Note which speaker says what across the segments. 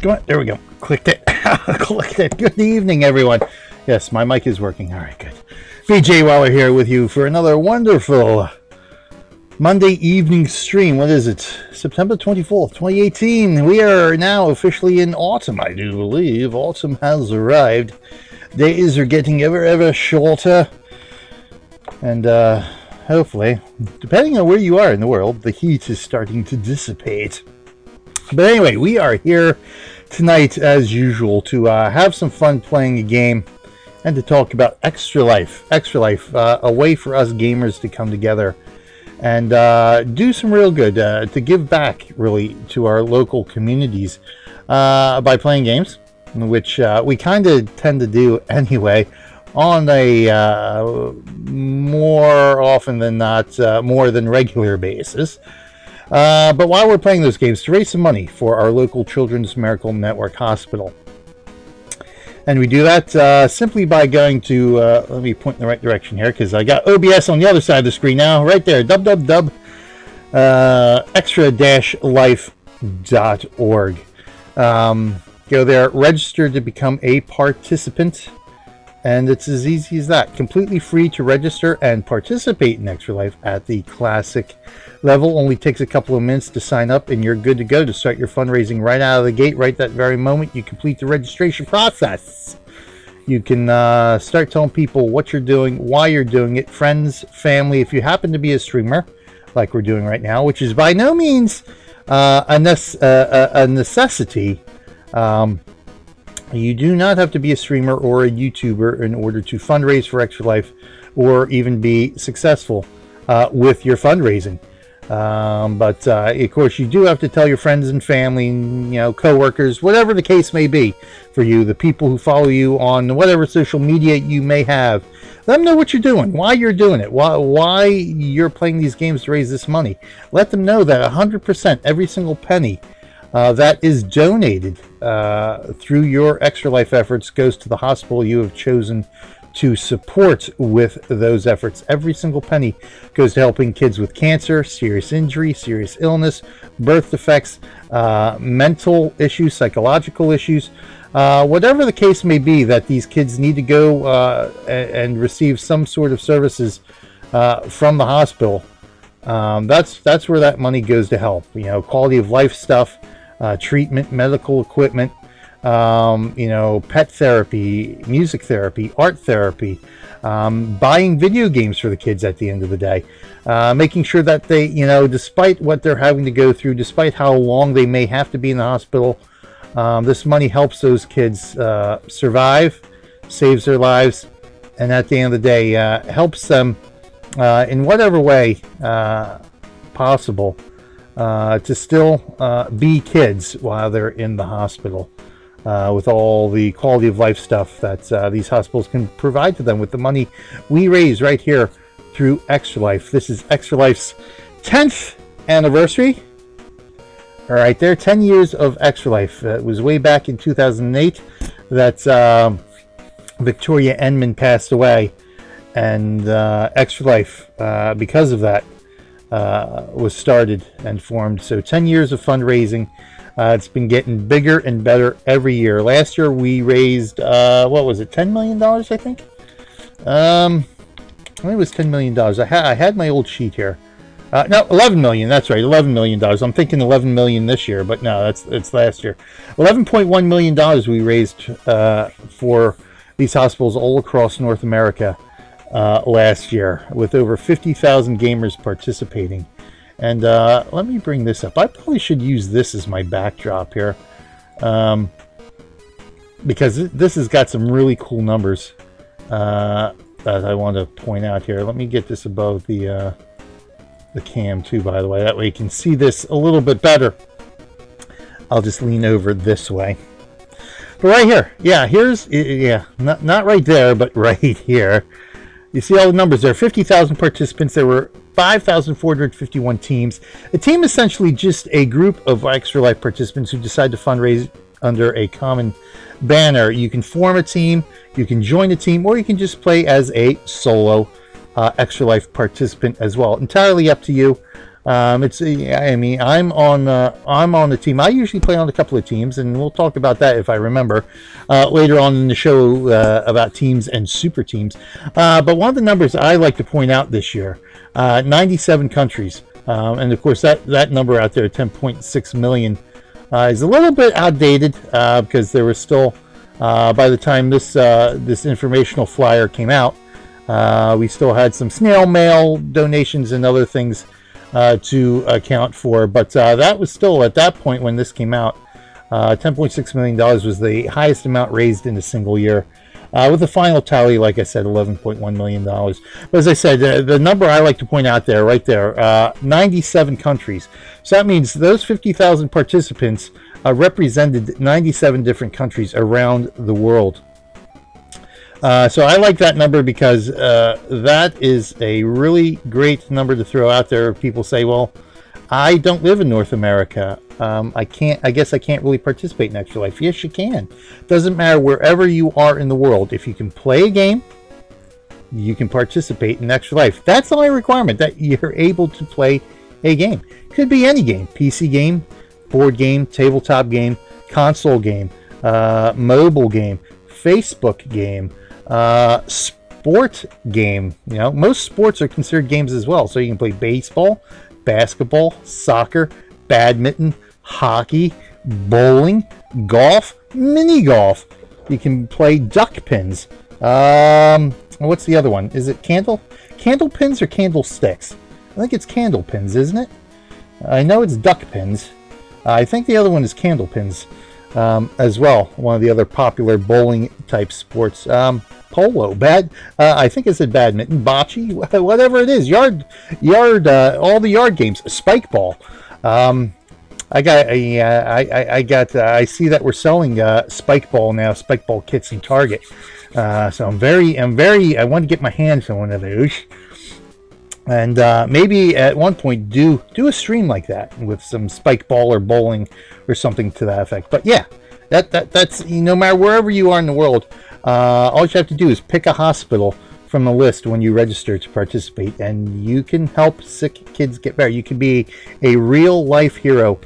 Speaker 1: Come on, there we go. Clicked it. Clicked it. Good evening, everyone. Yes, my mic is working. All right, good. VJ Waller here with you for another wonderful Monday evening stream. What is it? September 24th, 2018. We are now officially in autumn, I do believe. Autumn has arrived. Days are getting ever shorter. And hopefully, depending on where you are in the world, the heat is starting to dissipate. But anyway, we are here tonight, as usual, to have some fun playing a game and to talk about Extra Life. Extra Life, a way for us gamers to come together and do some real good, to give back, really, to our local communities by playing games, which we kind of tend to do anyway on a more often than not, more than regular basis. But while we're playing those games, to raise some money for our local Children's Miracle Network Hospital. And we do that simply by going to, let me point in the right direction here, because I got OBS on the other side of the screen now, right there, extra-life.org. Go there, register to become a participant, and it's as easy as that. Completely free to register and participate in Extra Life at the Classic level. Only takes a couple of minutes to sign up, and you're good to go to start your fundraising right out of the gate, right that very moment you complete the registration process. You can start telling people what you're doing, why you're doing it, friends, family, if you happen to be a streamer, like we're doing right now, which is by no means a necessity. You do not have to be a streamer or a YouTuber in order to fundraise for Extra Life or even be successful with your fundraising. But of course, you do have to tell your friends and family, co-workers, whatever the case may be for you, the people who follow you on whatever social media you may have. Let them know what you're doing, why you're doing it, why you're playing these games to raise this money. Let them know that 100%, every single penny that is donated through your Extra Life efforts goes to the hospital you have chosen to support with those efforts. Every single penny goes to helping kids with cancer, serious injury, serious illness, birth defects, mental issues, psychological issues, whatever the case may be that these kids need to go and receive some sort of services from the hospital. That's where that money goes to help. Quality of life stuff, treatment, medical equipment, pet therapy, music therapy, art therapy, buying video games for the kids at the end of the day, making sure that they, despite what they're having to go through, despite how long they may have to be in the hospital, this money helps those kids survive, saves their lives, and at the end of the day, helps them in whatever way possible to still be kids while they're in the hospital, with all the quality of life stuff that these hospitals can provide to them with the money we raise right here through Extra Life. This is Extra Life's 10th anniversary. All right, there, 10 years of Extra Life. It was way back in 2008 that Victoria Enman passed away, and Extra Life, because of that, was started and formed. So 10 years of fundraising. It's been getting bigger and better every year. Last year we raised, what was it, $10 million, I think? I think it was $10 million. I had my old sheet here. No, $11 million, that's right, $11 million. I'm thinking $11 million this year, but no, it's last year. $11.1 million we raised for these hospitals all across North America last year, with over 50,000 gamers participating. And let me bring this up. I probably should use this as my backdrop here, because this has got some really cool numbers that I want to point out here. Let me get this above the cam too, by the way. That way you can see this a little bit better. I'll just lean over this way. But right here, not right there, but right here. You see all the numbers there. 50,000 participants. There were 5,451 teams. A team is essentially just a group of Extra Life participants who decide to fundraise under a common banner. You can form a team, you can join a team, or you can just play as a solo Extra Life participant as well. Entirely up to you. I mean, I'm on the team. I usually play on a couple of teams, and we'll talk about that if I remember later on in the show about teams and super teams. But one of the numbers I like to point out this year, 97 countries, and of course that number out there, 10.6 million, is a little bit outdated because there was still, by the time this informational flyer came out, we still had some snail mail donations and other things to account for, but that was still, at that point when this came out, $10.6 million was the highest amount raised in a single year, with the final tally, like I said, $11.1 million. But as I said, the number I like to point out there, right there, 97 countries. So that means those 50,000 participants represented 97 different countries around the world. So I like that number because that is a really great number to throw out there. People say, well, I don't live in North America. I guess I can't really participate in Extra Life. Yes, you can. Doesn't matter wherever you are in the world. If you can play a game, you can participate in Extra Life. That's the only requirement, that you're able to play a game. Could be any game. PC game, board game, tabletop game, console game, mobile game, Facebook game, sport game. You know, most sports are considered games as well. So you can play baseball, basketball, soccer, badminton, hockey, bowling, golf, mini golf. You can play duck pins. What's the other one? Is it candle pins or candlesticks? I think it's candle pins, isn't it? I know it's duck pins. I think the other one is candle pins as well. One of the other popular bowling type sports. Polo, I think I said badminton, bocce, whatever it is, yard, all the yard games, spike ball. I see that we're selling spike ball now, spike ball kits in Target. So I want to get my hands on one of those, and maybe at one point do a stream like that with some spike ball or bowling or something to that effect. But yeah, that's, no matter wherever you are in the world. All you have to do is pick a hospital from the list when you register to participate, and you can help sick kids get better. You can be a real life hero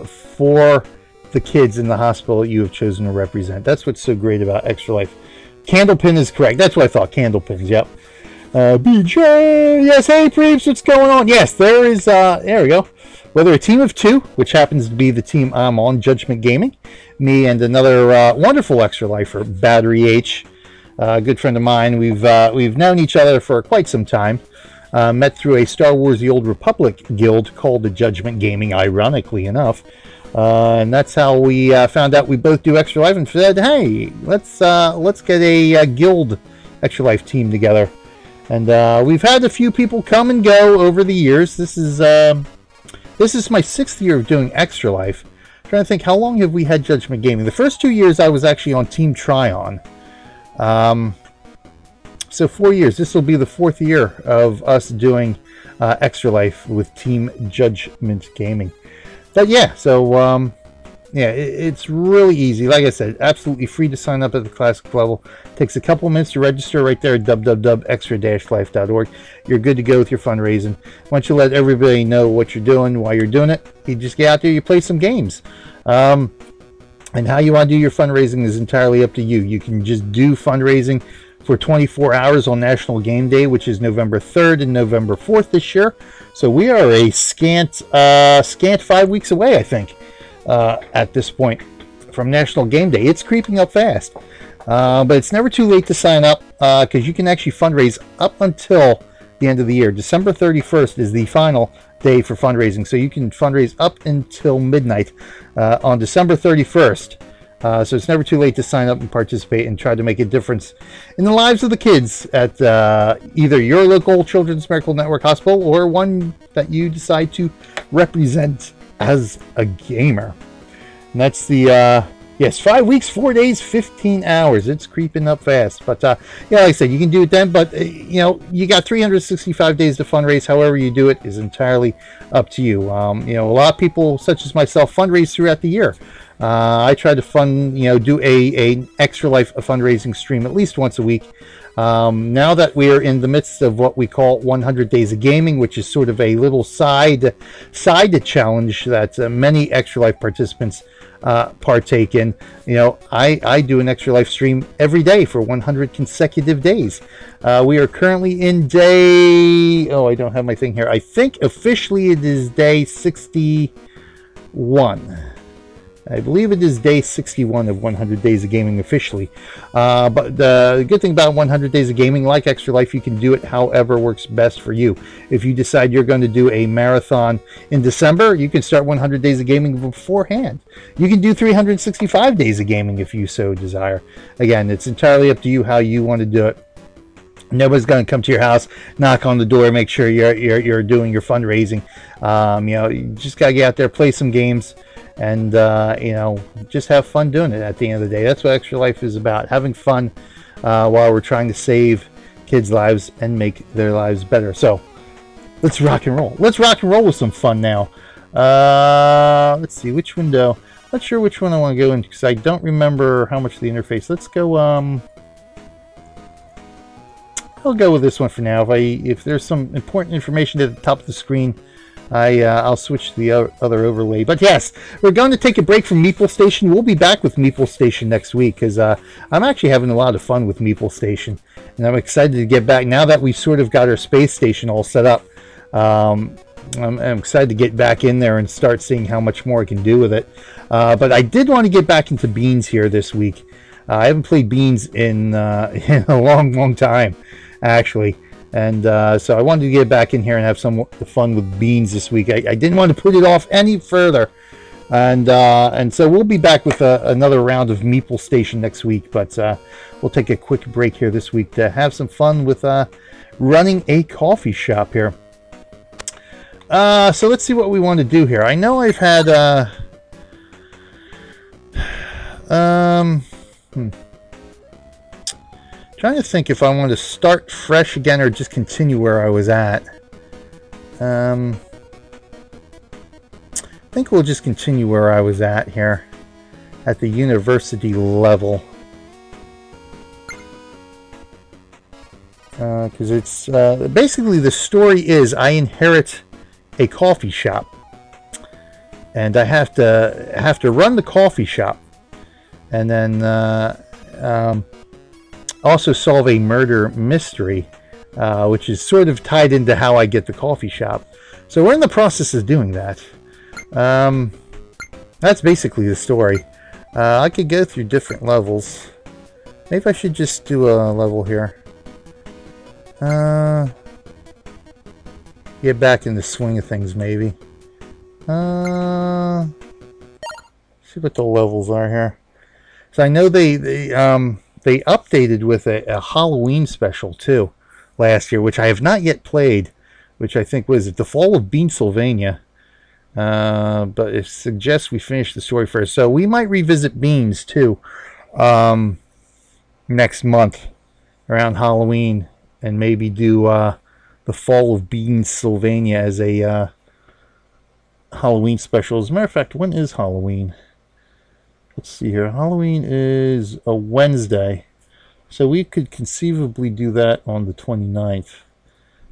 Speaker 1: for the kids in the hospital you have chosen to represent. That's what's so great about Extra Life. Candlepin is correct. That's what I thought. Candlepins, yep. BJ, yes, hey Preeps, what's going on? Yes, there is, there we go. Whether a team of two, which happens to be the team I'm on, Judgment Gaming, me and another wonderful Extra Lifer, Battery H, a good friend of mine. We've known each other for quite some time. Met through a Star Wars: The Old Republic guild called the Judgment Gaming, ironically enough. And that's how we found out we both do Extra Life and said, hey, let's get a guild Extra Life team together. And we've had a few people come and go over the years. This is my 6th year of doing Extra Life. I'm trying to think, how long have we had Judgment Gaming? The first 2 years I was actually on Team Tryon. So 4 years. This will be the 4th year of us doing Extra Life with Team Judgment Gaming. But yeah, so yeah, it's really easy. Like I said, absolutely free to sign up at the classic level. Takes a couple minutes to register right there at www.extra-life.org. You're good to go with your fundraising. Once you let everybody know what you're doing, why you're doing it, you just get out there, you play some games. And how you want to do your fundraising is entirely up to you. You can just do fundraising for 24 hours on National Game Day, which is November 3rd and November 4th this year. So we are a scant 5 weeks away, I think, at this point from National Game Day. It's creeping up fast. But it's never too late to sign up, because you can actually fundraise up until the end of the year. December 31st is the final day for fundraising, so you can fundraise up until midnight on December 31st. So it's never too late to sign up and participate and try to make a difference in the lives of the kids at either your local Children's Miracle Network hospital or one that you decide to represent as a gamer. And that's the yes, 5 weeks, 4 days, 15 hours. It's creeping up fast. But yeah, like I said, you can do it then. But you know, you got 365 days to fundraise. However you do it is entirely up to you. You know, a lot of people, such as myself, fundraise throughout the year. I try to do a Extra Life fundraising stream at least once a week. Now that we are in the midst of what we call 100 Days of Gaming, which is sort of a little side challenge that many Extra Life participants partake in. You know, I do an Extra Life stream every day for 100 consecutive days. We are currently in day... Oh, I don't have my thing here. I think officially it is day 61. I believe it is day 61 of 100 Days of Gaming officially. But the good thing about 100 Days of Gaming, like Extra Life, you can do it however works best for you. If you decide you're going to do a marathon in December, you can start 100 Days of Gaming beforehand. You can do 365 Days of Gaming if you so desire. Again, it's entirely up to you how you want to do it. Nobody's going to come to your house, knock on the door, make sure you're doing your fundraising. You know, you just got to get out there, play some games, and you know, just have fun doing it. At the end of the day, that's what Extra Life is about: having fun while we're trying to save kids' lives and make their lives better. So let's rock and roll. Let's rock and roll with some fun now. Let's see which window. Not sure which one I want to go into because I don't remember how much the interface. Let's go. I'll go with this one for now. If there's some important information at the top of the screen, I'll switch to the other overlay. But yes, we're going to take a break from Meeple Station. We'll be back with Meeple Station next week because I'm actually having a lot of fun with Meeple Station, and I'm excited to get back now that we've sort of got our space station all set up. I'm excited to get back in there and start seeing how much more I can do with it. But I did want to get back into Beans here this week. I haven't played Beans in a long time, actually. And so I wanted to get back in here and have some fun with Beans this week. I didn't want to put it off any further. And so we'll be back with another round of Meeple Station next week. But we'll take a quick break here this week to have some fun with running a coffee shop here. So let's see what we want to do here. I know I've had... Trying to think if I want to start fresh again or just continue where I was at. I think we'll just continue where I was at here at the university level. Because it's basically the story is I inherit a coffee shop and I have to run the coffee shop and then also solve a murder mystery, which is sort of tied into how I get the coffee shop. So we're in the process of doing that. That's basically the story. I could go through different levels. Maybe I should just do a level here. Get back in the swing of things, maybe. See what the levels are here. So I know they updated with a Halloween special too last year, which I have not yet played, which I think was The Fall of Beansylvania. But it suggests we finish the story first. So we might revisit Beans too next month around Halloween and maybe do The Fall of Beansylvania as a Halloween special. As a matter of fact, when is Halloween? Let's see here. Halloween is a Wednesday. So we could conceivably do that on the 29th,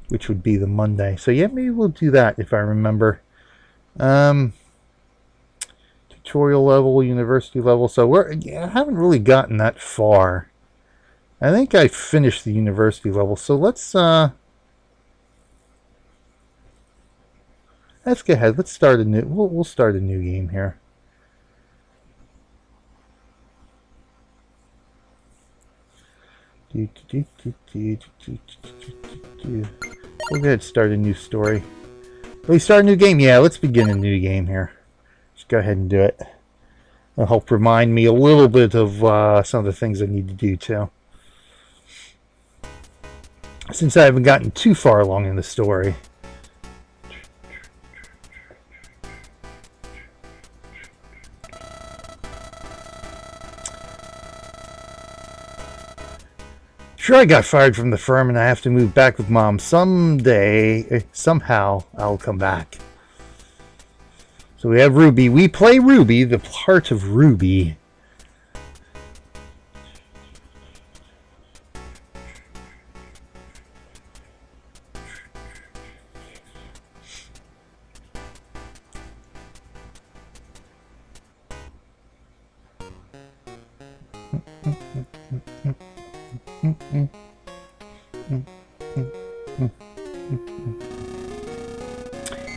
Speaker 1: which would be the Monday. So yeah, maybe we'll do that if I remember. Tutorial level, university level. So I haven't really gotten that far. I think I finished the university level. So let's go ahead. Let's start a new. We'll start a new game here. We'll go ahead and start a new story. We start a new game? Yeah, let's begin a new game here. Just go ahead and do it. It'll help remind me a little bit of some of the things I need to do too. Since I haven't gotten too far along in the story. Sure, I got fired from the firm and I have to move back with Mom. Someday, somehow, I'll come back. So we have Ruby. We play Ruby, the part of Ruby.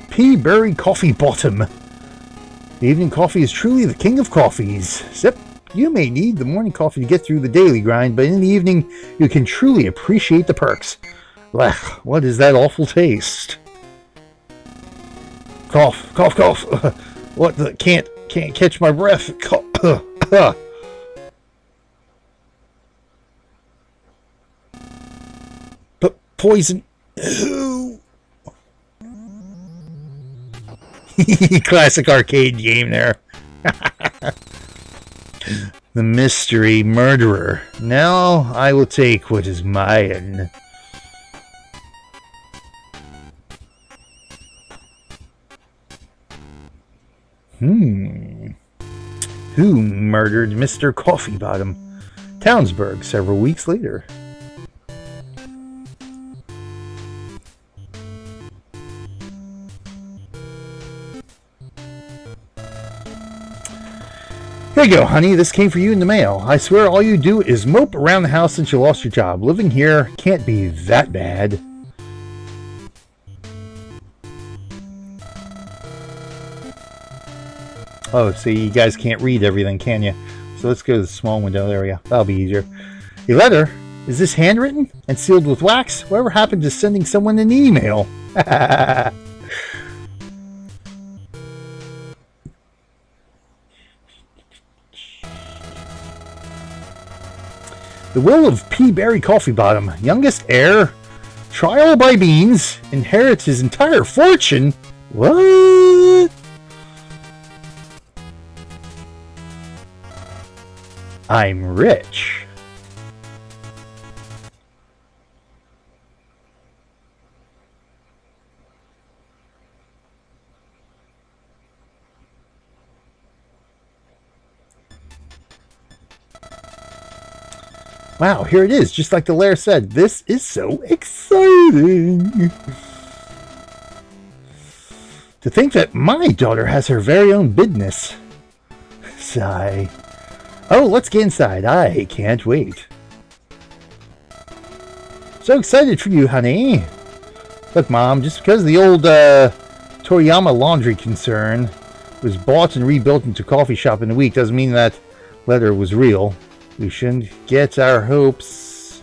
Speaker 1: Peaberry Coffeebottom. The evening coffee is truly the king of coffees. Sip. You may need the morning coffee to get through the daily grind, but in the evening, you can truly appreciate the perks. Blech, what is that awful taste? Cough, cough, cough. What the? Can't catch my breath. Poison. Classic arcade game there. The mystery murderer. Now I will take what is mine. Who murdered Mr. Coffeebottom? Townsburg, several weeks later. There you go, honey. This came for you in the mail. I swear all you do is mope around the house since you lost your job. Living here can't be that bad. Oh, see, you guys can't read everything, can you? So let's go to the small window. There we go. That'll be easier. A letter? Is this handwritten and sealed with wax? Whatever happened to sending someone an email? The will of Peaberry Coffeebottom, youngest heir, trial by means, inherits his entire fortune. What? I'm rich. Wow, here it is, just like the lair said. This is so exciting. To think that my daughter has her very own business. Sigh. Oh, let's get inside. I can't wait. So excited for you, honey. Look, Mom, just because the old Toriyama laundry concern was bought and rebuilt into a coffee shop in a week doesn't mean that letter was real. We shouldn't get our hopes.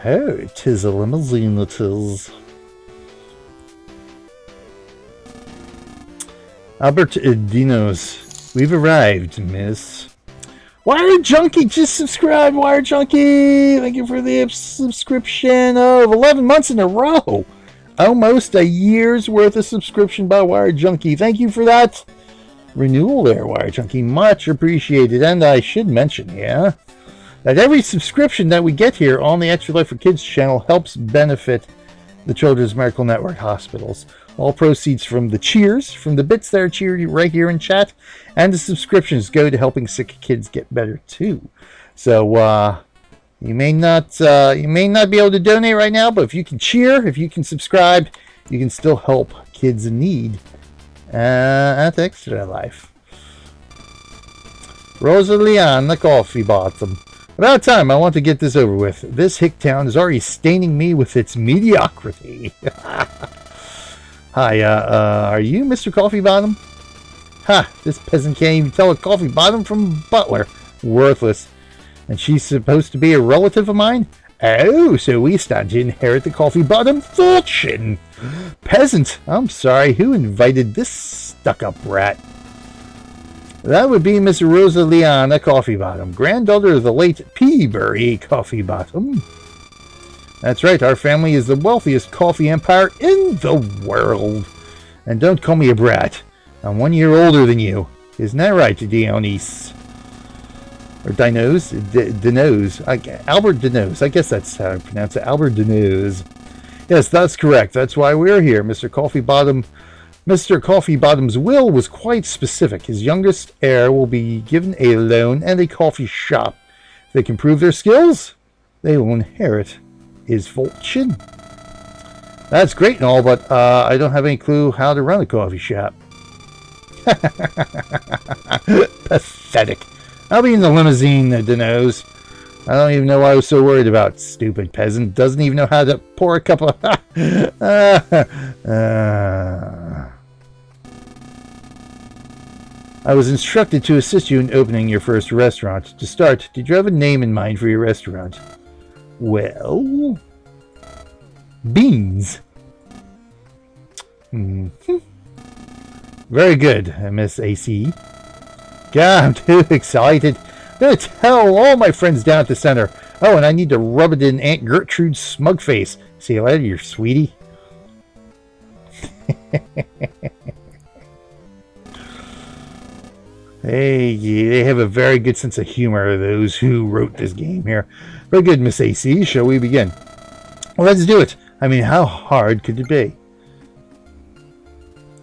Speaker 1: Oh, 'tis a limousine, it is. Albert Dino's. We've arrived, miss. Wire Junkie just subscribed. Wire Junkie, thank you for the subscription of 11 months in a row. Almost a year's worth of subscription by Wire Junkie. Thank you for that renewal there, Wire Junkie. Much appreciated. And I should mention here that every subscription that we get here on the Extra Life for Kids channel helps benefit the Children's Medical Network hospitals. All proceeds from the cheers, from the bits that are cheered right here in chat, and the subscriptions go to helping sick kids get better too. So you may not be able to donate right now, but if you can cheer, if you can subscribe, you can still help kids in need at Extra Life. Rosaliana Coffeebottom. About time. I want to get this over with. This hick town is already staining me with its mediocrity. Hi, are you Mr. Coffeebottom? Ha, this peasant can't even tell a Coffeebottom from a butler. Worthless. And she's supposed to be a relative of mine? Oh, so we stand to inherit the Coffeebottom fortune. Peasant, I'm sorry, who invited this stuck-up rat? That would be Miss Rosaliana Coffeebottom, granddaughter of the late Peaberry Coffeebottom. That's right, our family is the wealthiest coffee empire in the world. And don't call me a brat. I'm 1 year older than you. Isn't that right, Dionys? Or Dinos? Dinos. Albert Dinos. I guess that's how I pronounce it. Albert Dinos. Yes, that's correct. That's why we're here. Mr. Coffeebottom's will was quite specific. His youngest heir will be given a loan and a coffee shop. If they can prove their skills, they will inherit his fortune. That's great and all, but I don't have any clue how to run a coffee shop. Pathetic. I'll be in the limousine, Dinos. I don't even know why I was so worried about. Stupid peasant. Doesn't even know how to pour a cup of... I was instructed to assist you in opening your first restaurant. To start, did you have a name in mind for your restaurant? Well... Beans. Very good, Miss Acee. God, I'm too excited. I'm going to tell all my friends down at the center. Oh, and I need to rub it in Aunt Gertrude's smug face. See you later, you sweetie. Hey, they have a very good sense of humor, those who wrote this game here. Very good, Miss Acee. Shall we begin? Well, let's do it. I mean, how hard could it be?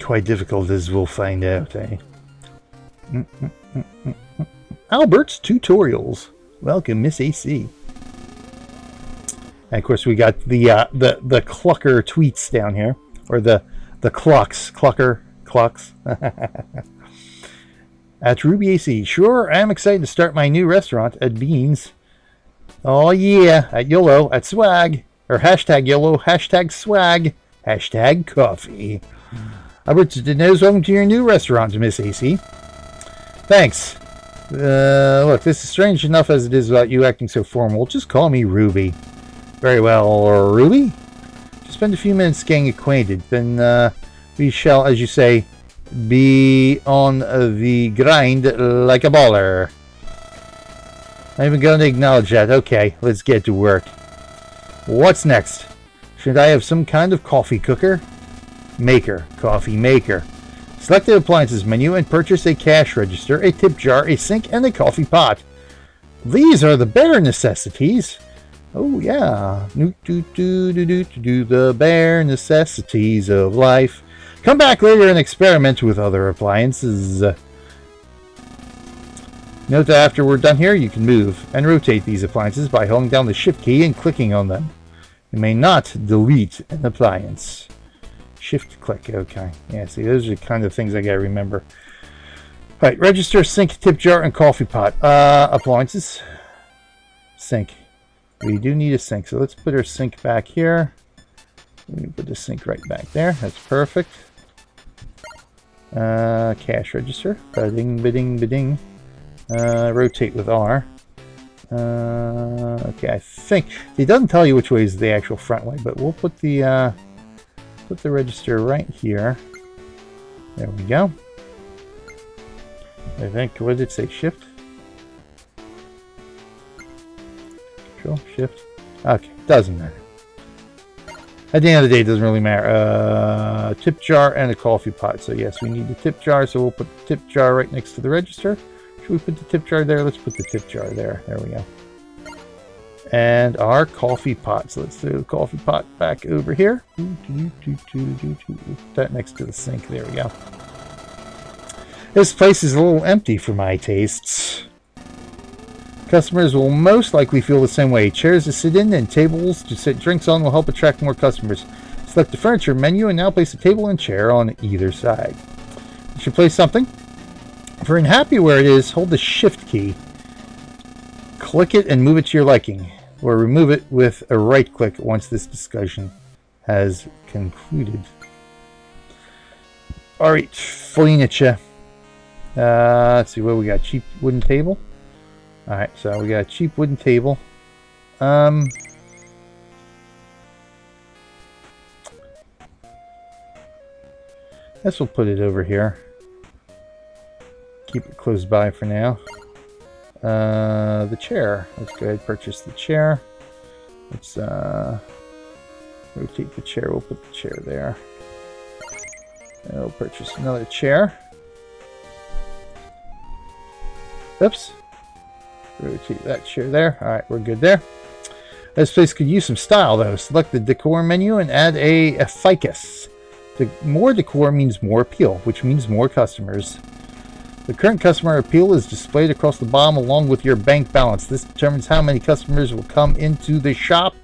Speaker 1: Quite difficult, as we'll find out, eh? Albert's Tutorials. Welcome, Miss Acee. And of course, we got the clucker tweets down here, or the clucker clucks. At Ruby Acee. Sure, I'm excited to start my new restaurant at Beans. Oh yeah, at YOLO, at Swag, or hashtag YOLO, hashtag Swag, hashtag Coffee. Albert's Tutorials, welcome to your new restaurant, Miss Acee. Thanks. Look, this is strange enough as it is about you acting so formal. Just call me Ruby. Very well, Ruby. Just spend a few minutes getting acquainted. Then we shall, as you say, be on the grind like a baller. I'm even going to acknowledge that. Okay, let's get to work. What's next? Should I have some kind of coffee cooker? Maker. Coffee maker. Select the appliances menu and purchase a cash register, a tip jar, a sink, and a coffee pot. These are the bare necessities. Oh yeah. The bare necessities of life. Come back later and experiment with other appliances. Note that after we're done here, you can move and rotate these appliances by holding down the Shift key and clicking on them. You may not delete an appliance. Shift click, okay. Yeah, see, those are the kind of things I gotta remember. Alright, register, sink, tip jar, and coffee pot. Appliances. Sink. We do need a sink, so let's put our sink back here. Let me put the sink right back there. That's perfect. Cash register. Ba-ding, ba-ding, ba-ding. Rotate with R. Okay, I think it doesn't tell you which way is the actual front way, but we'll put the register right here. There we go. I think, what did it say? Shift? Control, Shift. Okay, doesn't matter. At the end of the day, it doesn't really matter. Tip jar and a coffee pot. So yes, we need the tip jar, so we'll put the tip jar right next to the register. Should we put the tip jar there? Let's put the tip jar there. There we go. And our coffee pot. So let's throw the coffee pot back over here. Put that next to the sink. There we go. This place is a little empty for my tastes. Customers will most likely feel the same way. Chairs to sit in and tables to sit drinks on will help attract more customers. Select the furniture menu and now place a table and chair on either side. You should place something. If you're unhappy where it is, hold the Shift key. Click it and move it to your liking, or remove it with a right click once this discussion has concluded. Alright, furniture. Let's see what we got. Cheap wooden table. Alright, so we got a cheap wooden table. Guess we'll put it over here. Keep it close by for now. The chair. Let's go ahead and purchase the chair. Let's rotate the chair. We'll put the chair there. And we'll purchase another chair. Oops. Rotate that chair there. Alright, we're good there. This place could use some style though. Select the decor menu and add a ficus. More decor means more appeal, which means more customers. The current customer appeal is displayed across the bottom along with your bank balance. This determines how many customers will come into the shop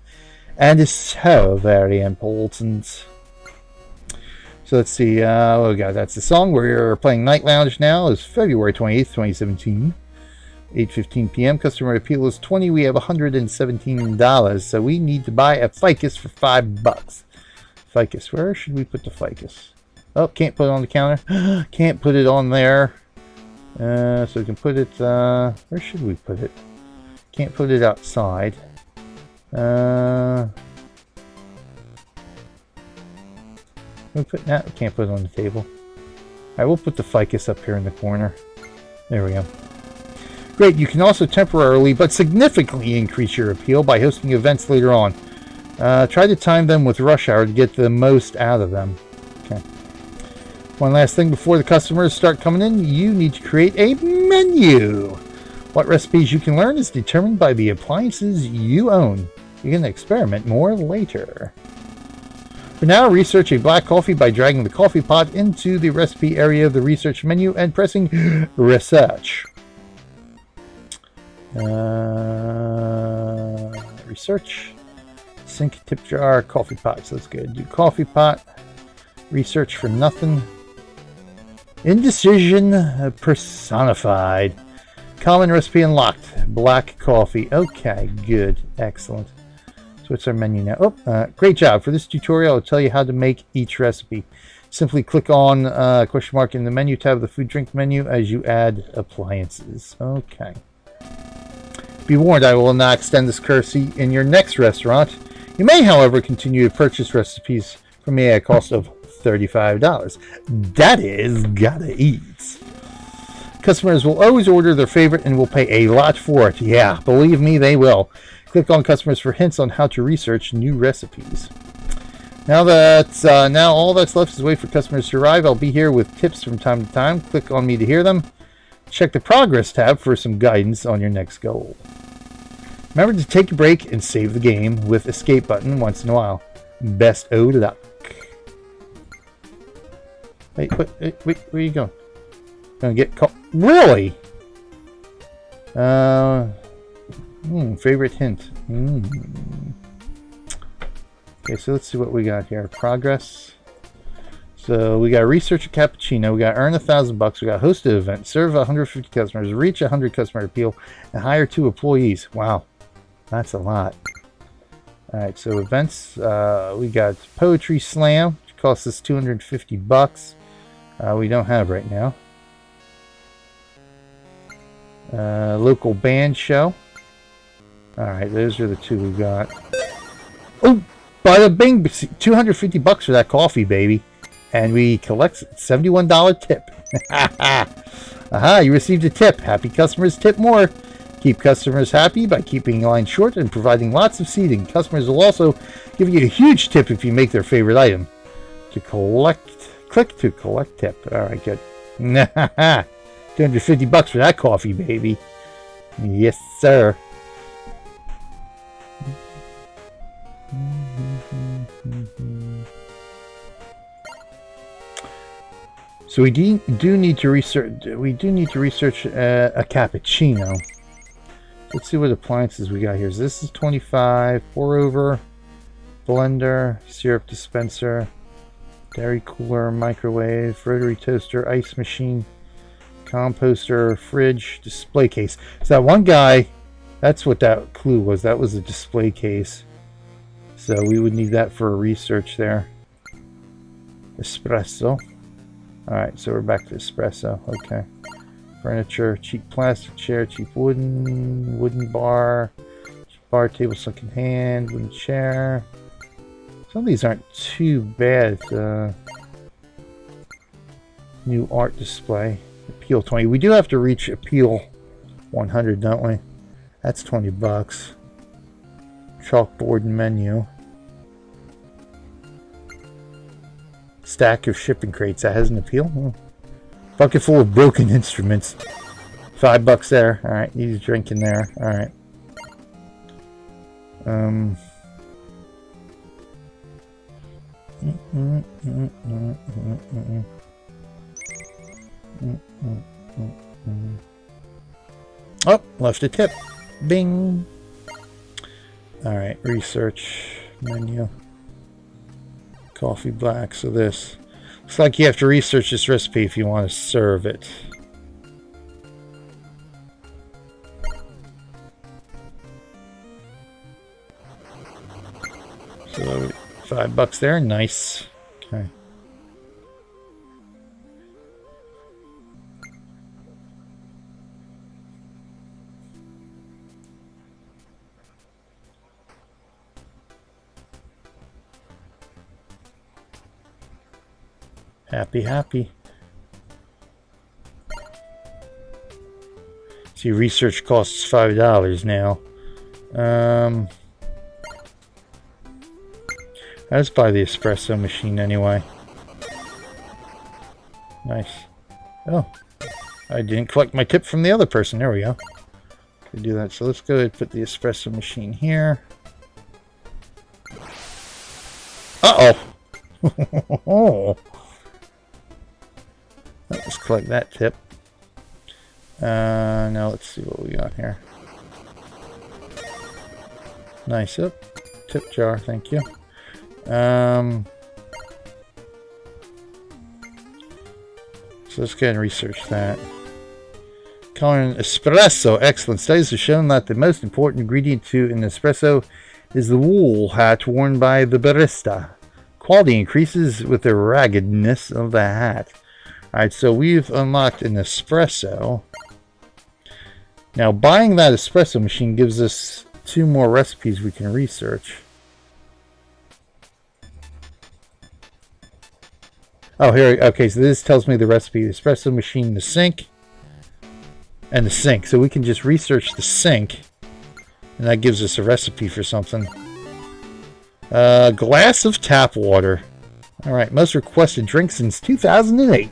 Speaker 1: and is so very important. So let's see, what we got? That's the song. We're playing Night Lounge now. It's February 28th, 2017. 8:15 p.m. Customer appeal is 20. We have $117. So we need to buy a ficus for $5. Ficus. Where should we put the ficus? Oh, can't put it on the counter. Can't put it on there. So we can put it, where should we put it? Can't put it outside. We can't put it on the table. Alright, we'll put the ficus up here in the corner. There we go. Great, you can also temporarily but significantly increase your appeal by hosting events later on. Try to time them with rush hour to get the most out of them. Okay. One last thing before the customers start coming in, you need to create a menu. What recipes you can learn is determined by the appliances you own. You can experiment more later. For now, research a black coffee by dragging the coffee pot into the recipe area of the research menu and pressing research. Research. Sink, tip jar, coffee pot. So let's go do coffee pot. Research for nothing. Indecision personified. Common recipe unlocked. Black coffee. Okay, good. Excellent. So what's our menu now? Oh, great job. For this tutorial, I'll tell you how to make each recipe. Simply click on question mark in the menu tab of the food drink menu as you add appliances. Okay. Be warned, I will not extend this courtesy in your next restaurant. You may, however, continue to purchase recipes from me at a cost of $35. That is gotta eat. Customers will always order their favorite and will pay a lot for it. Yeah, believe me, they will. Click on customers for hints on how to research new recipes. Now all that's left is wait for customers to arrive. I'll be here with tips from time to time. Click on me to hear them. Check the progress tab for some guidance on your next goal. Remember to take a break and save the game with escape button once in a while. Best o' luck. Wait, where are you going? Gonna get caught? Really? Favorite hint. Okay, so let's see what we got here. Progress. So we got research a cappuccino. We got earn $1,000. We got host an event. Serve 150 customers. Reach 100 customer appeal. And hire 2 employees. Wow, that's a lot. All right, so events. We got poetry slam, which costs us $250. We don't have right now. Local band show. Alright, those are the 2 we got. Oh, bada bing! $250 for that coffee, baby. And we collect $71 tip. Aha, you received a tip. Happy customers tip more. Keep customers happy by keeping lines short and providing lots of seating. Customers will also give you a huge tip if you make their favorite item. Click to collect tip. Alright, good. $250 for that coffee, baby. Yes, sir. So we do need to research. We do need to research a cappuccino. Let's see what appliances we got here. So this is 25. Pour over, blender, syrup dispenser, dairy cooler, microwave, rotary toaster, ice machine, composter, fridge, display case. So that one guy, that's what that clue was. That was a display case. So we would need that for research there. Espresso. Alright, so we're back to espresso. Okay. Furniture, cheap plastic chair, cheap wooden bar, cheap bar table, second hand, wooden chair. Some of these aren't too bad. New art display. Appeal 20. We do have to reach appeal 100, don't we? That's $20. Chalkboard menu. Stack of shipping crates. That has an appeal. Bucket full of broken instruments. $5 there. Alright, need a drink in there. Alright. Oh, left a tip. Bing. Alright, research menu. Coffee black. So this looks like you have to research this recipe if you want to serve it. So $5 there. Nice. Okay. Happy, happy. See, research costs $5 now. Let's buy the espresso machine anyway. Nice. Oh, I didn't collect my tip from the other person. There we go. Could do that. So let's go ahead and put the espresso machine here. Uh-oh. Let's collect that tip. Now let's see what we got here. Nice. Up. Tip jar, thank you. So let's go ahead and research that. Calling espresso. Excellent. Studies have shown that the most important ingredient to an espresso is the wool hat worn by the barista. Quality increases with the raggedness of the hat. Alright, so we've unlocked an espresso. Now, buying that espresso machine gives us 2 more recipes we can research. Oh, here, okay, so this tells me the recipe. The espresso machine, the sink, and the sink. So we can just research the sink, and that gives us a recipe for something. Glass of tap water. Alright, most requested drink since 2008.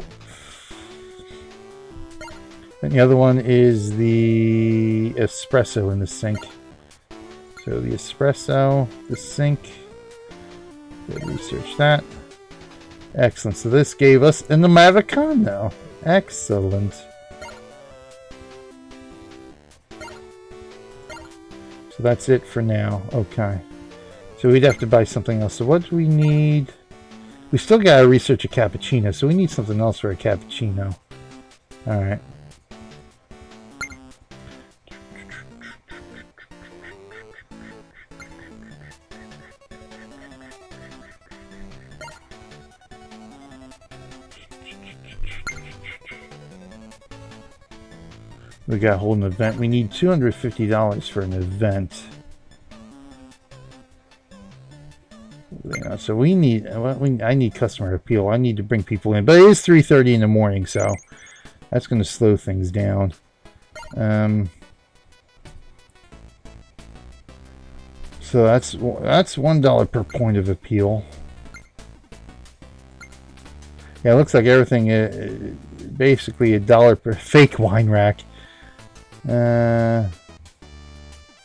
Speaker 1: And the other one is the espresso in the sink. So the espresso, the sink. We'll research that. Excellent. So this gave us an Americano. Excellent. So that's it for now. Okay. So we'd have to buy something else. So what do we need? We still got to research a cappuccino. So we need something else for a cappuccino. Alright. We got to hold an event. We need $250 for an event. Yeah, so we need. I need customer appeal. I need to bring people in, but it is 3:30 in the morning, so that's going to slow things down. So that's $1 per point of appeal. Yeah, it looks like everything. Basically $1 per fake wine rack.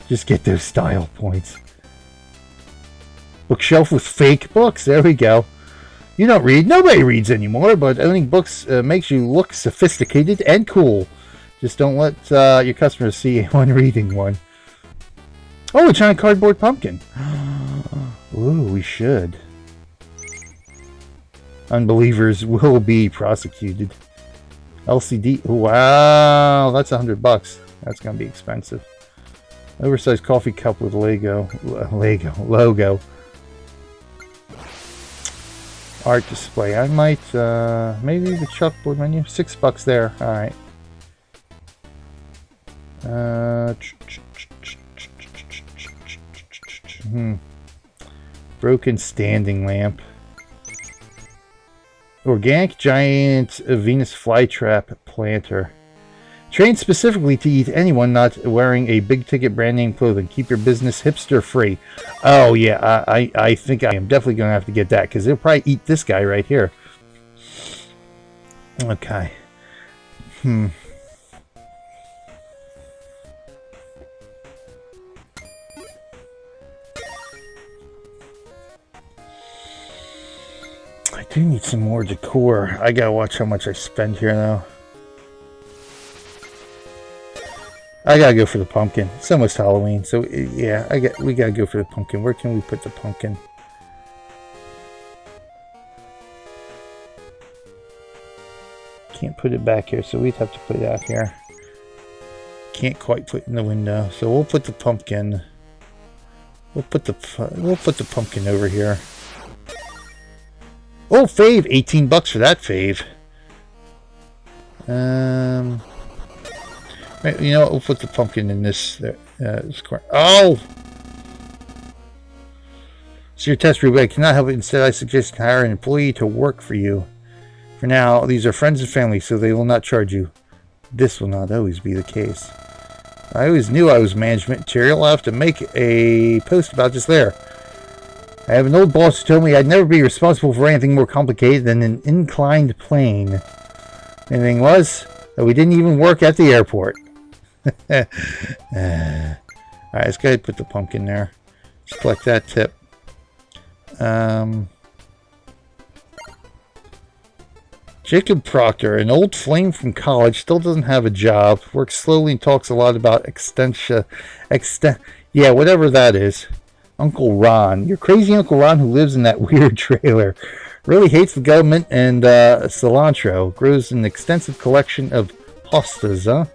Speaker 1: Just get those style points. Bookshelf with fake books. There we go. You don't read. Nobody reads anymore, but owning books makes you look sophisticated and cool. Just don't let your customers see anyone reading one. Oh, a giant cardboard pumpkin. Ooh, we should. Unbelievers will be prosecuted. LCD. Wow, that's $100. That's gonna be expensive. Oversized coffee cup with logo. Art display. I might maybe the chalkboard menu. $6 there. All right. Broken standing lamp. Organic giant Venus flytrap planter. Trained specifically to eat anyone not wearing a big ticket brand name clothing. Keep your business hipster free. Oh yeah, I think I am definitely going to have to get that because it'll probably eat this guy right here. Okay. I do need some more decor. I gotta watch how much I spend here though. I gotta go for the pumpkin. It's almost Halloween, so yeah, we gotta go for the pumpkin. Where can we put the pumpkin? Can't put it back here, so we'd have to put it out here. Can't quite put it in the window, so we'll put the pumpkin We'll put the pumpkin over here. Oh, fave! 18 bucks for that fave. You know what? We'll put the pumpkin in this corner. Oh! So your test, Ruby. I cannot help it. Instead, I suggest hire an employee to work for you. For now, these are friends and family, so they will not charge you. This will not always be the case. I always knew I was management material. I'll have to make a post about this later. I have an old boss who told me I'd never be responsible for anything more complicated than an inclined plane. Anything was that we didn't even work at the airport. Alright, let's go ahead and put the pumpkin there. Just collect that tip. Jacob Proctor, an old flame from college, still doesn't have a job, works slowly and talks a lot about yeah, whatever that is. Uncle Ron, your crazy Uncle Ron who lives in that weird trailer, really hates the government and cilantro, grows an extensive collection of hostas, huh?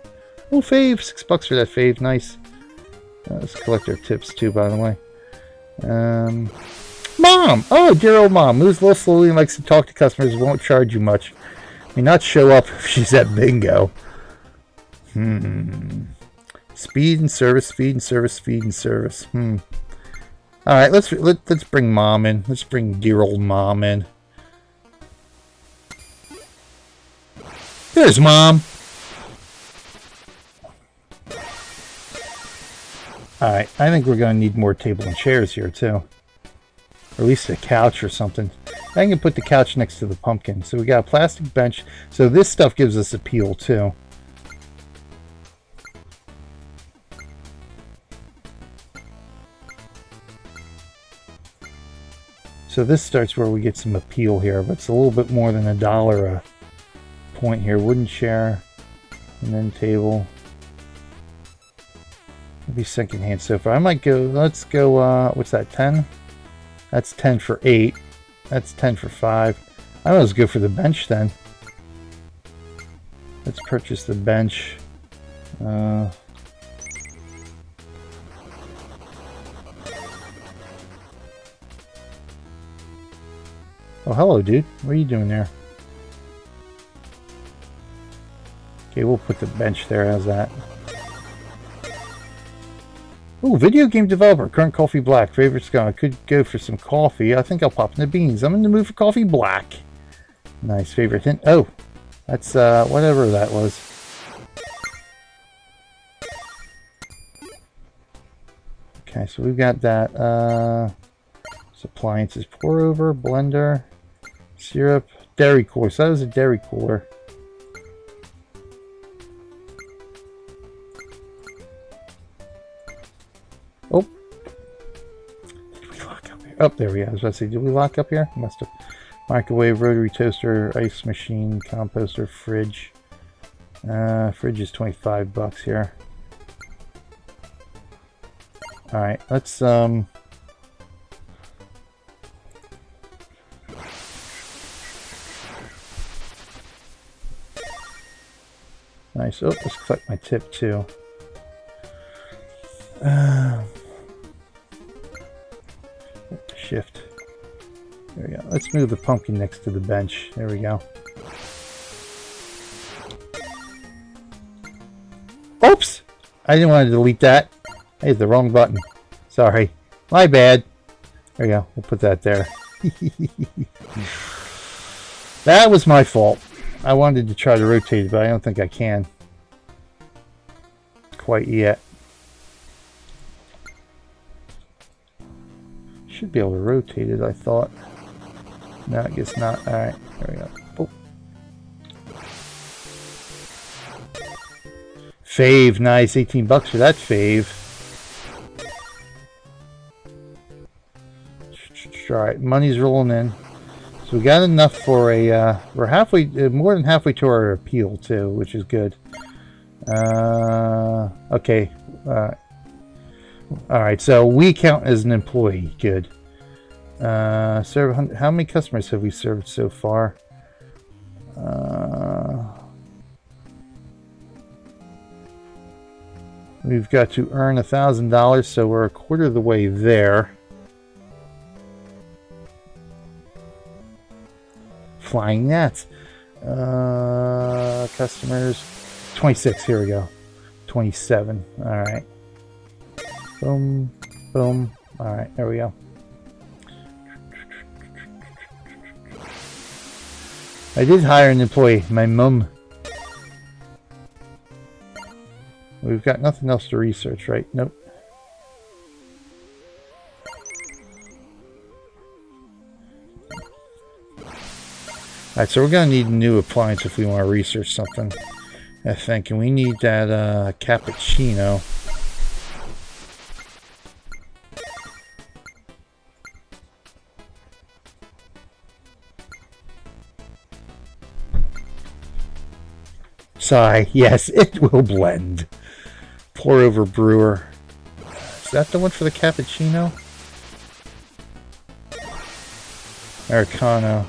Speaker 1: Oh, fave, $6 for that fave, nice. Let's collect our tips too, by the way. Mom! Oh, dear old mom, moves a little slowly and likes to talk to customers, won't charge you much. May not show up if she's at bingo. Speed and service, speed and service, speed and service. Alright, let's bring mom in. Let's bring dear old mom in. There's mom! Alright, I think we're going to need more table and chairs here too. Or at least a couch or something. I can put the couch next to the pumpkin. So we got a plastic bench. So this stuff gives us appeal too. So this starts where we get some appeal here, but it's a little bit more than $1 a point here. Wooden chair, and then table. Maybe secondhand sofa. I might go, let's go, what's that, 10? That's 10 for 8. That's 10 for 5. I might as well go for the bench then. Let's purchase the bench. Oh, hello, dude. What are you doing there? Okay, we'll put the bench there. How's that? Oh, video game developer. Current coffee black. Favorite scone. I could go for some coffee. I think I'll pop in the beans. I'm in the mood for coffee black. Nice. Favorite hint. Oh, that's whatever that was. Okay, so we've got that. Appliances. Pour over. Blender. Syrup. Dairy cooler. So that was a dairy cooler. Oh. Did we lock up here? Oh, there we go. I was about to say, did we lock up here? Must have. Microwave, rotary toaster, ice machine, composter, fridge. Fridge is $25 here. Alright, let's nice. Oh, let's collect my tip too. Shift. There we go. Let's move the pumpkin next to the bench. There we go. Oops! I didn't want to delete that. I hit the wrong button. Sorry. My bad. There we go. We'll put that there. That was my fault. I wanted to try to rotate it, but I don't think I can quite yet. Should be able to rotate it, I thought. No, I guess not. Alright, there we go. Oh. Fave, nice. $18 for that fave. Alright, money's rolling in. So we got enough for a, we're halfway, more than halfway to our appeal too, which is good. Okay. Alright, so we count as an employee. Good. How many customers have we served so far? We've got to earn $1,000, so we're a quarter of the way there. Flying nets. Customers. 26. Here we go. 27. All right. Boom. Boom. All right. There we go. I did hire an employee. My mum. We've got nothing else to research, right? Nope. Alright, so we're going to need a new appliance if we want to research something, I think. And we need that cappuccino. Sigh. Yes, it will blend. Pour over brewer. Is that the one for the cappuccino? Americano.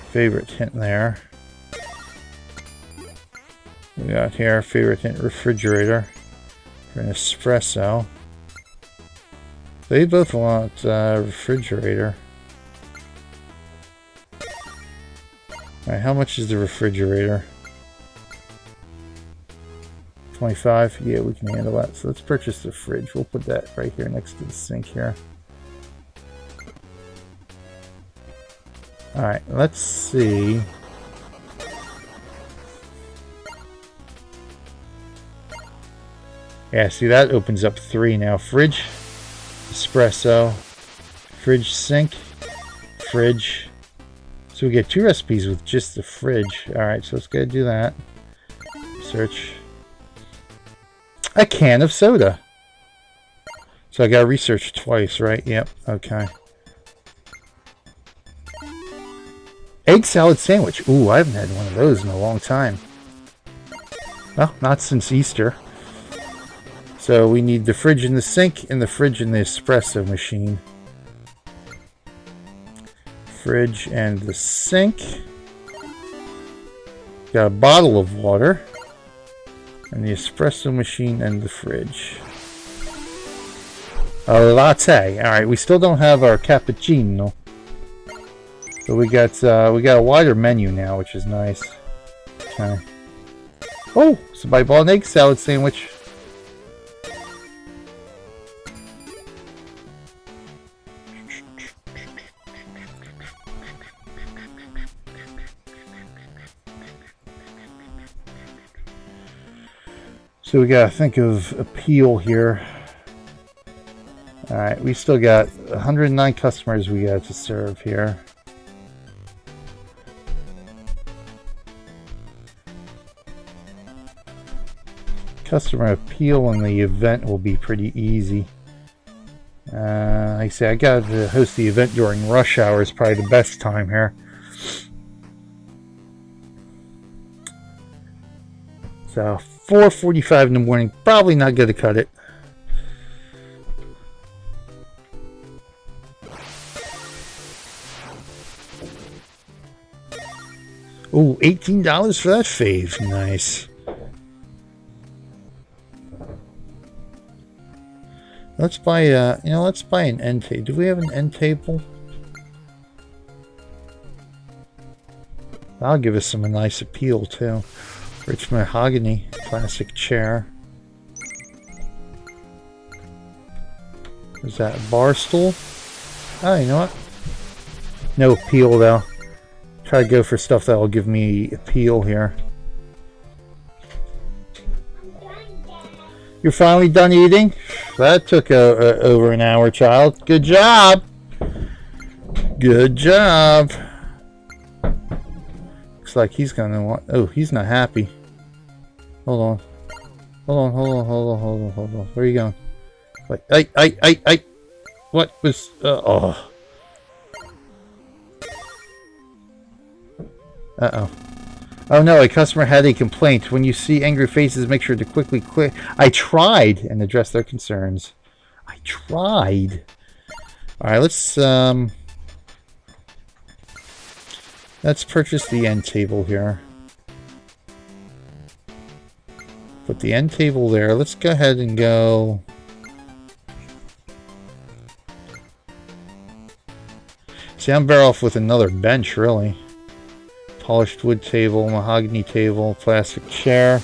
Speaker 1: Favorite hint there. We got here favorite hint refrigerator for an espresso. They both want refrigerator. Alright, how much is the refrigerator? 25? Yeah, we can handle that. So let's purchase the fridge. We'll put that right here next to the sink here. Alright, let's see. Yeah, see, that opens up 3 now. Fridge, espresso, fridge sink, fridge. So we get 2 recipes with just the fridge. Alright, so let's go do that. Search. A can of soda. So I gotta research twice, right? Yep, okay. Egg salad sandwich. Ooh, I haven't had one of those in a long time. Well, not since Easter. So we need the fridge and the sink, and the fridge and the espresso machine. Fridge and the sink. Got a bottle of water. And the espresso machine and the fridge. A latte. Alright, we still don't have our cappuccino. But we got a wider menu now, which is nice. Okay. Oh, somebody bought an egg salad sandwich. So we gotta think of appeal here. Alright, we still got 109 customers we got to serve here. Customer appeal in the event will be pretty easy. Like I say, I got to host the event during rush hour is probably the best time here. So 4:45 in the morning, probably not going to cut it. Oh, $18 for that fave. Nice. Let's buy let's buy an end table. Do we have an end table? That'll give us some nice appeal too. Rich mahogany, classic chair. Is that a bar stool? Oh, you know what? No appeal though. Try to go for stuff that will give me appeal here. You're finally done eating? That took over an hour, child. Good job. Good job. Looks like he's gonna want... Oh, he's not happy. Hold on. Hold on. Where are you going? Wait, I. What was... oh. Uh-oh. Oh no, a customer had a complaint. When you see angry faces, make sure to quickly quit. I tried and address their concerns. I tried. Alright, let's purchase the end table here. Put the end table there. Let's go ahead and go. See, I'm better off with another bench, really. Polished wood table, mahogany table, plastic chair.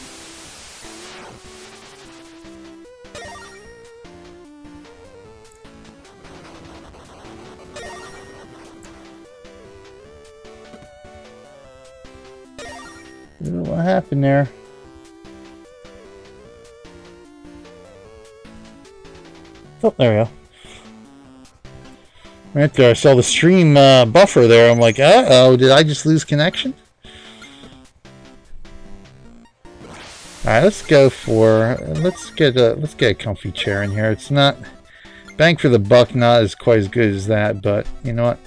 Speaker 1: What happened there? Oh, there we go. Right there, I saw the stream buffer there. I'm like, uh-oh, did I just lose connection? Alright, let's go for, let's get a comfy chair in here. It's not, bang for the buck, not as quite as good as that, but you know what?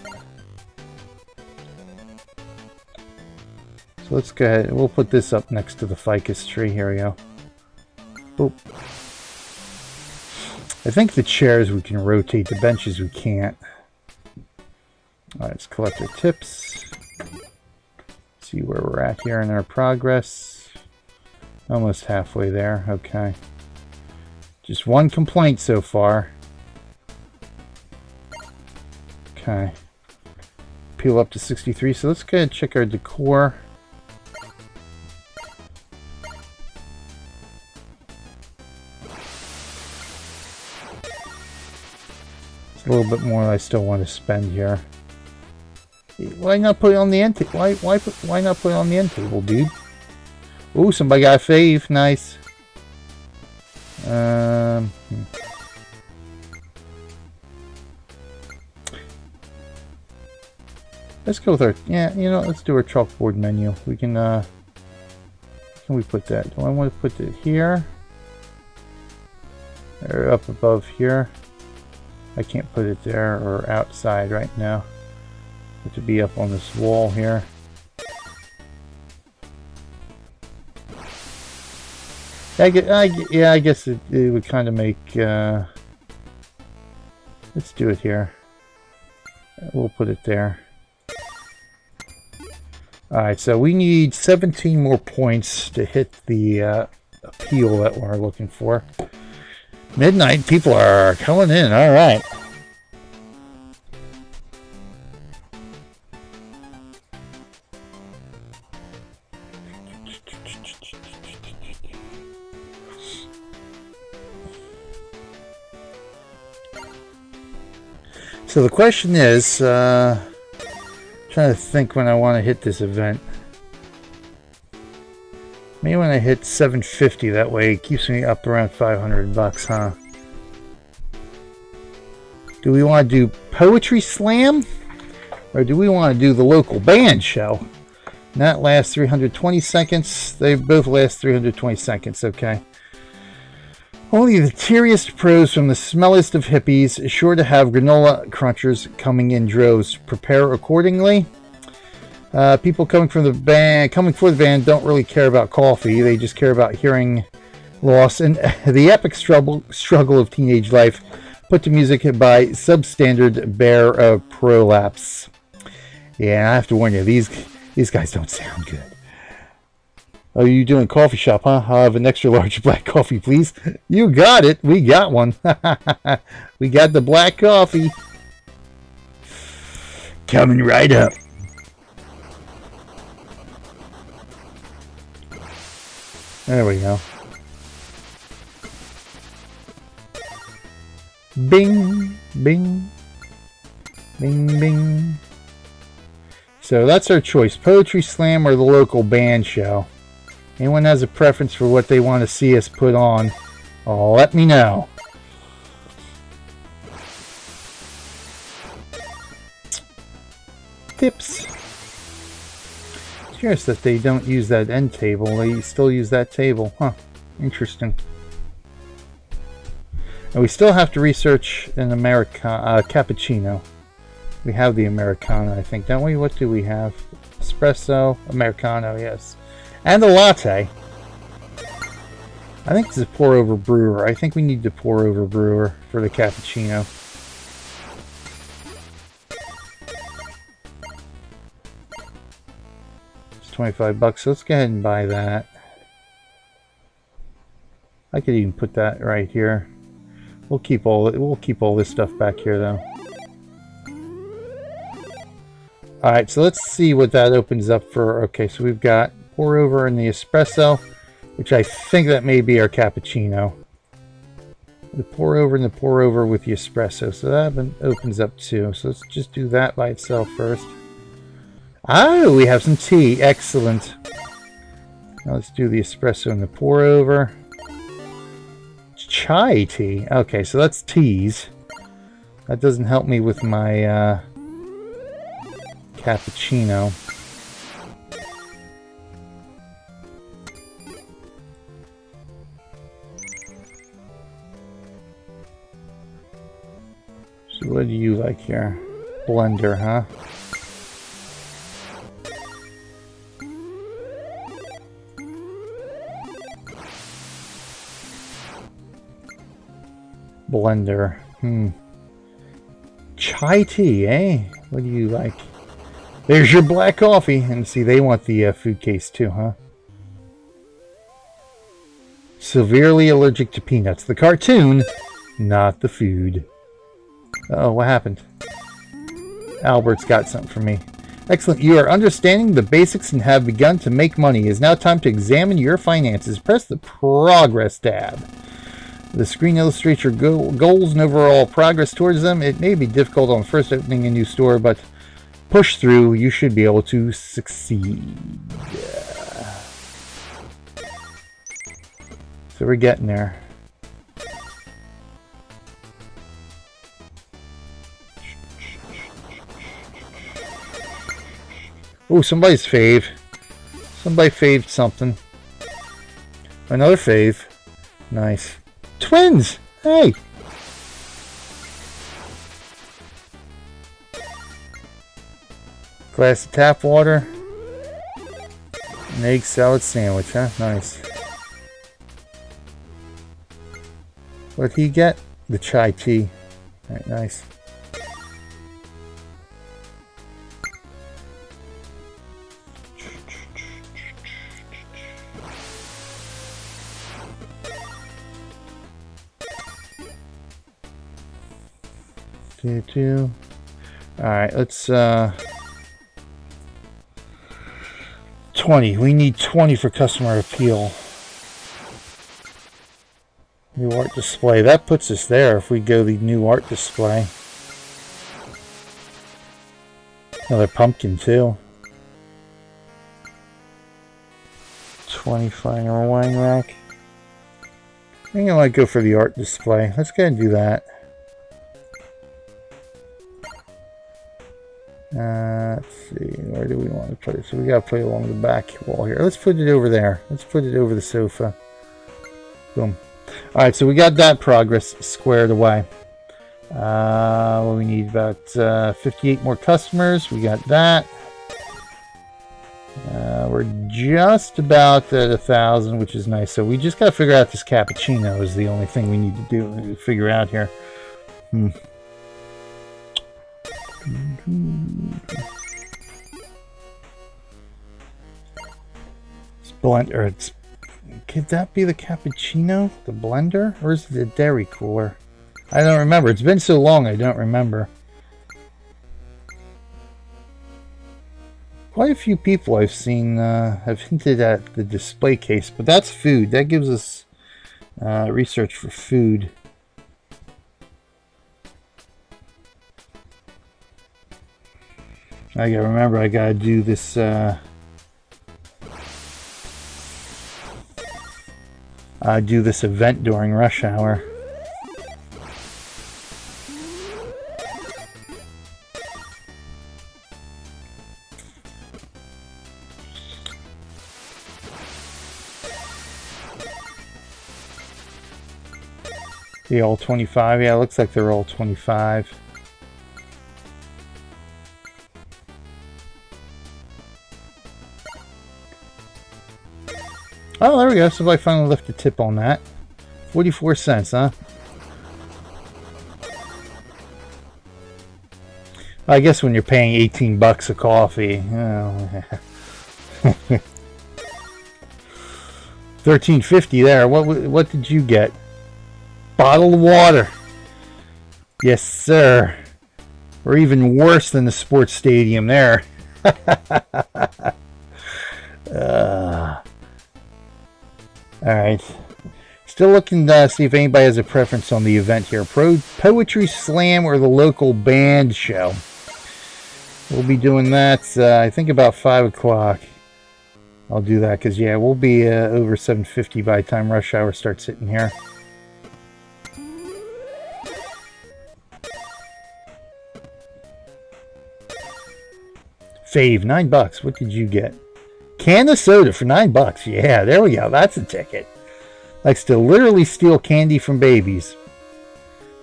Speaker 1: So let's go ahead, we'll put this up next to the ficus tree. Here we go. Boop. I think the chairs we can rotate, the benches we can't. Alright, let's collect our tips. See where we're at here in our progress. Almost halfway there, okay. Just one complaint so far. Okay. Peel up to 63, so let's go ahead and check our decor. A little bit more I still want to spend here. Why not put it on the end table? Why not put it on the end table, dude? Ooh, somebody got a fave. Nice. Let's go with our, yeah, you know, let's do our chalkboard menu. We can we put that? Do I want to put it here? Or up above here? I can't put it there or outside right now. It to be up on this wall here. I guess it would kind of make. Let's do it here. We'll put it there. Alright, so we need 17 more points to hit the appeal that we're looking for. Midnight, people are coming in. All right. So the question is, trying to think when I want to hit this event. Maybe when I hit 750, that way it keeps me up around 500 bucks, huh? Do we want to do Poetry Slam? Or do we want to do the local band show? And that lasts 320 seconds. They both last 320 seconds, okay. Only the teariest pros from the smelliest of hippies is sure to have granola crunchers coming in droves. Prepare accordingly. People coming for the band don't really care about coffee. They just care about hearing loss and the epic struggle of teenage life. Put to music by substandard bear prolapse. Yeah, I have to warn you, these guys don't sound good. Oh, you doing coffee shop, huh? I'll have an extra large black coffee, please. You got it. We got one. We got the black coffee. Coming right up. There we go. Bing, bing, bing, bing. So that's our choice. Poetry Slam or the local band show. Anyone has a preference for what they want to see us put on, let me know. Tips. Curious that they don't use that end table. They still use that table. Huh. Interesting. And we still have to research an cappuccino. We have the Americano, I think, don't we? What do we have? Espresso, Americano, yes. And a latte. I think this is pour over brewer. I think we need to pour over brewer for the cappuccino. It's 25 bucks, so let's go ahead and buy that. I could even put that right here. We'll keep all this stuff back here though. All right, so let's see what that opens up for. Okay, so we've got pour over in the espresso, which I think that may be our cappuccino. The pour over and the pour over with the espresso. So that opens up too. So let's just do that by itself first. Oh, we have some tea. Excellent. Now let's do the espresso and the pour over. Chai tea. Okay, so that's teas. That doesn't help me with my cappuccino. So what do you like here? Blender, huh? Blender. Chai tea, eh? What do you like? There's your black coffee. And see, they want the food case too, huh? Severely allergic to peanuts. The cartoon, not the food. Uh-oh, what happened? Albert's got something for me. Excellent. You are understanding the basics and have begun to make money. It is now time to examine your finances. Press the Progress tab. The screen illustrates your goals and overall progress towards them. It may be difficult on first opening a new store, but push through. You should be able to succeed. So we're getting there. Oh, somebody's fave. Somebody faved something. Another fave. Nice. Twins! Hey! Glass of tap water. An egg salad sandwich, huh? Nice. What'd he get? The chai tea. Alright, nice. Alright, let's 20. We need 20 for customer appeal. New art display. That puts us there if we go the new art display. Another pumpkin too. 20 finer wine rack. I think I might go for the art display. Let's go ahead and do that. Let's see, where do we want to put it? So we gotta put it along the back wall here. Let's put it over there. Let's put it over the sofa. Boom. Alright, so we got that progress squared away. We need about 58 more customers. We got that. We're just about at 1,000, which is nice. So we just gotta figure out this cappuccino is the only thing we need to do. Figure out here. It's blender. Could that be the cappuccino? The blender? Or is it the dairy cooler? I don't remember. It's been so long I don't remember. Quite a few people I've seen have hinted at the display case, but that's food. That gives us research for food. I gotta remember, I gotta do this, do this event during rush hour. The all 25, yeah, it looks like they're all 25. Oh, there we go. Somebody finally left a tip on that. 44 cents, huh? I guess when you're paying 18 bucks a coffee. Oh. $13.50 there. What did you get? Bottle of water. Yes, sir. Or even worse than the sports stadium there. Alright. Still looking to see if anybody has a preference on the event here. Poetry Slam or the local band show. We'll be doing that, I think, about 5 o'clock. I'll do that because, yeah, we'll be over 7:50 by the time rush hour starts hitting here. Fave, $9. What did you get? Can of soda for $9. Yeah, there we go. That's a ticket. Likes to literally steal candy from babies.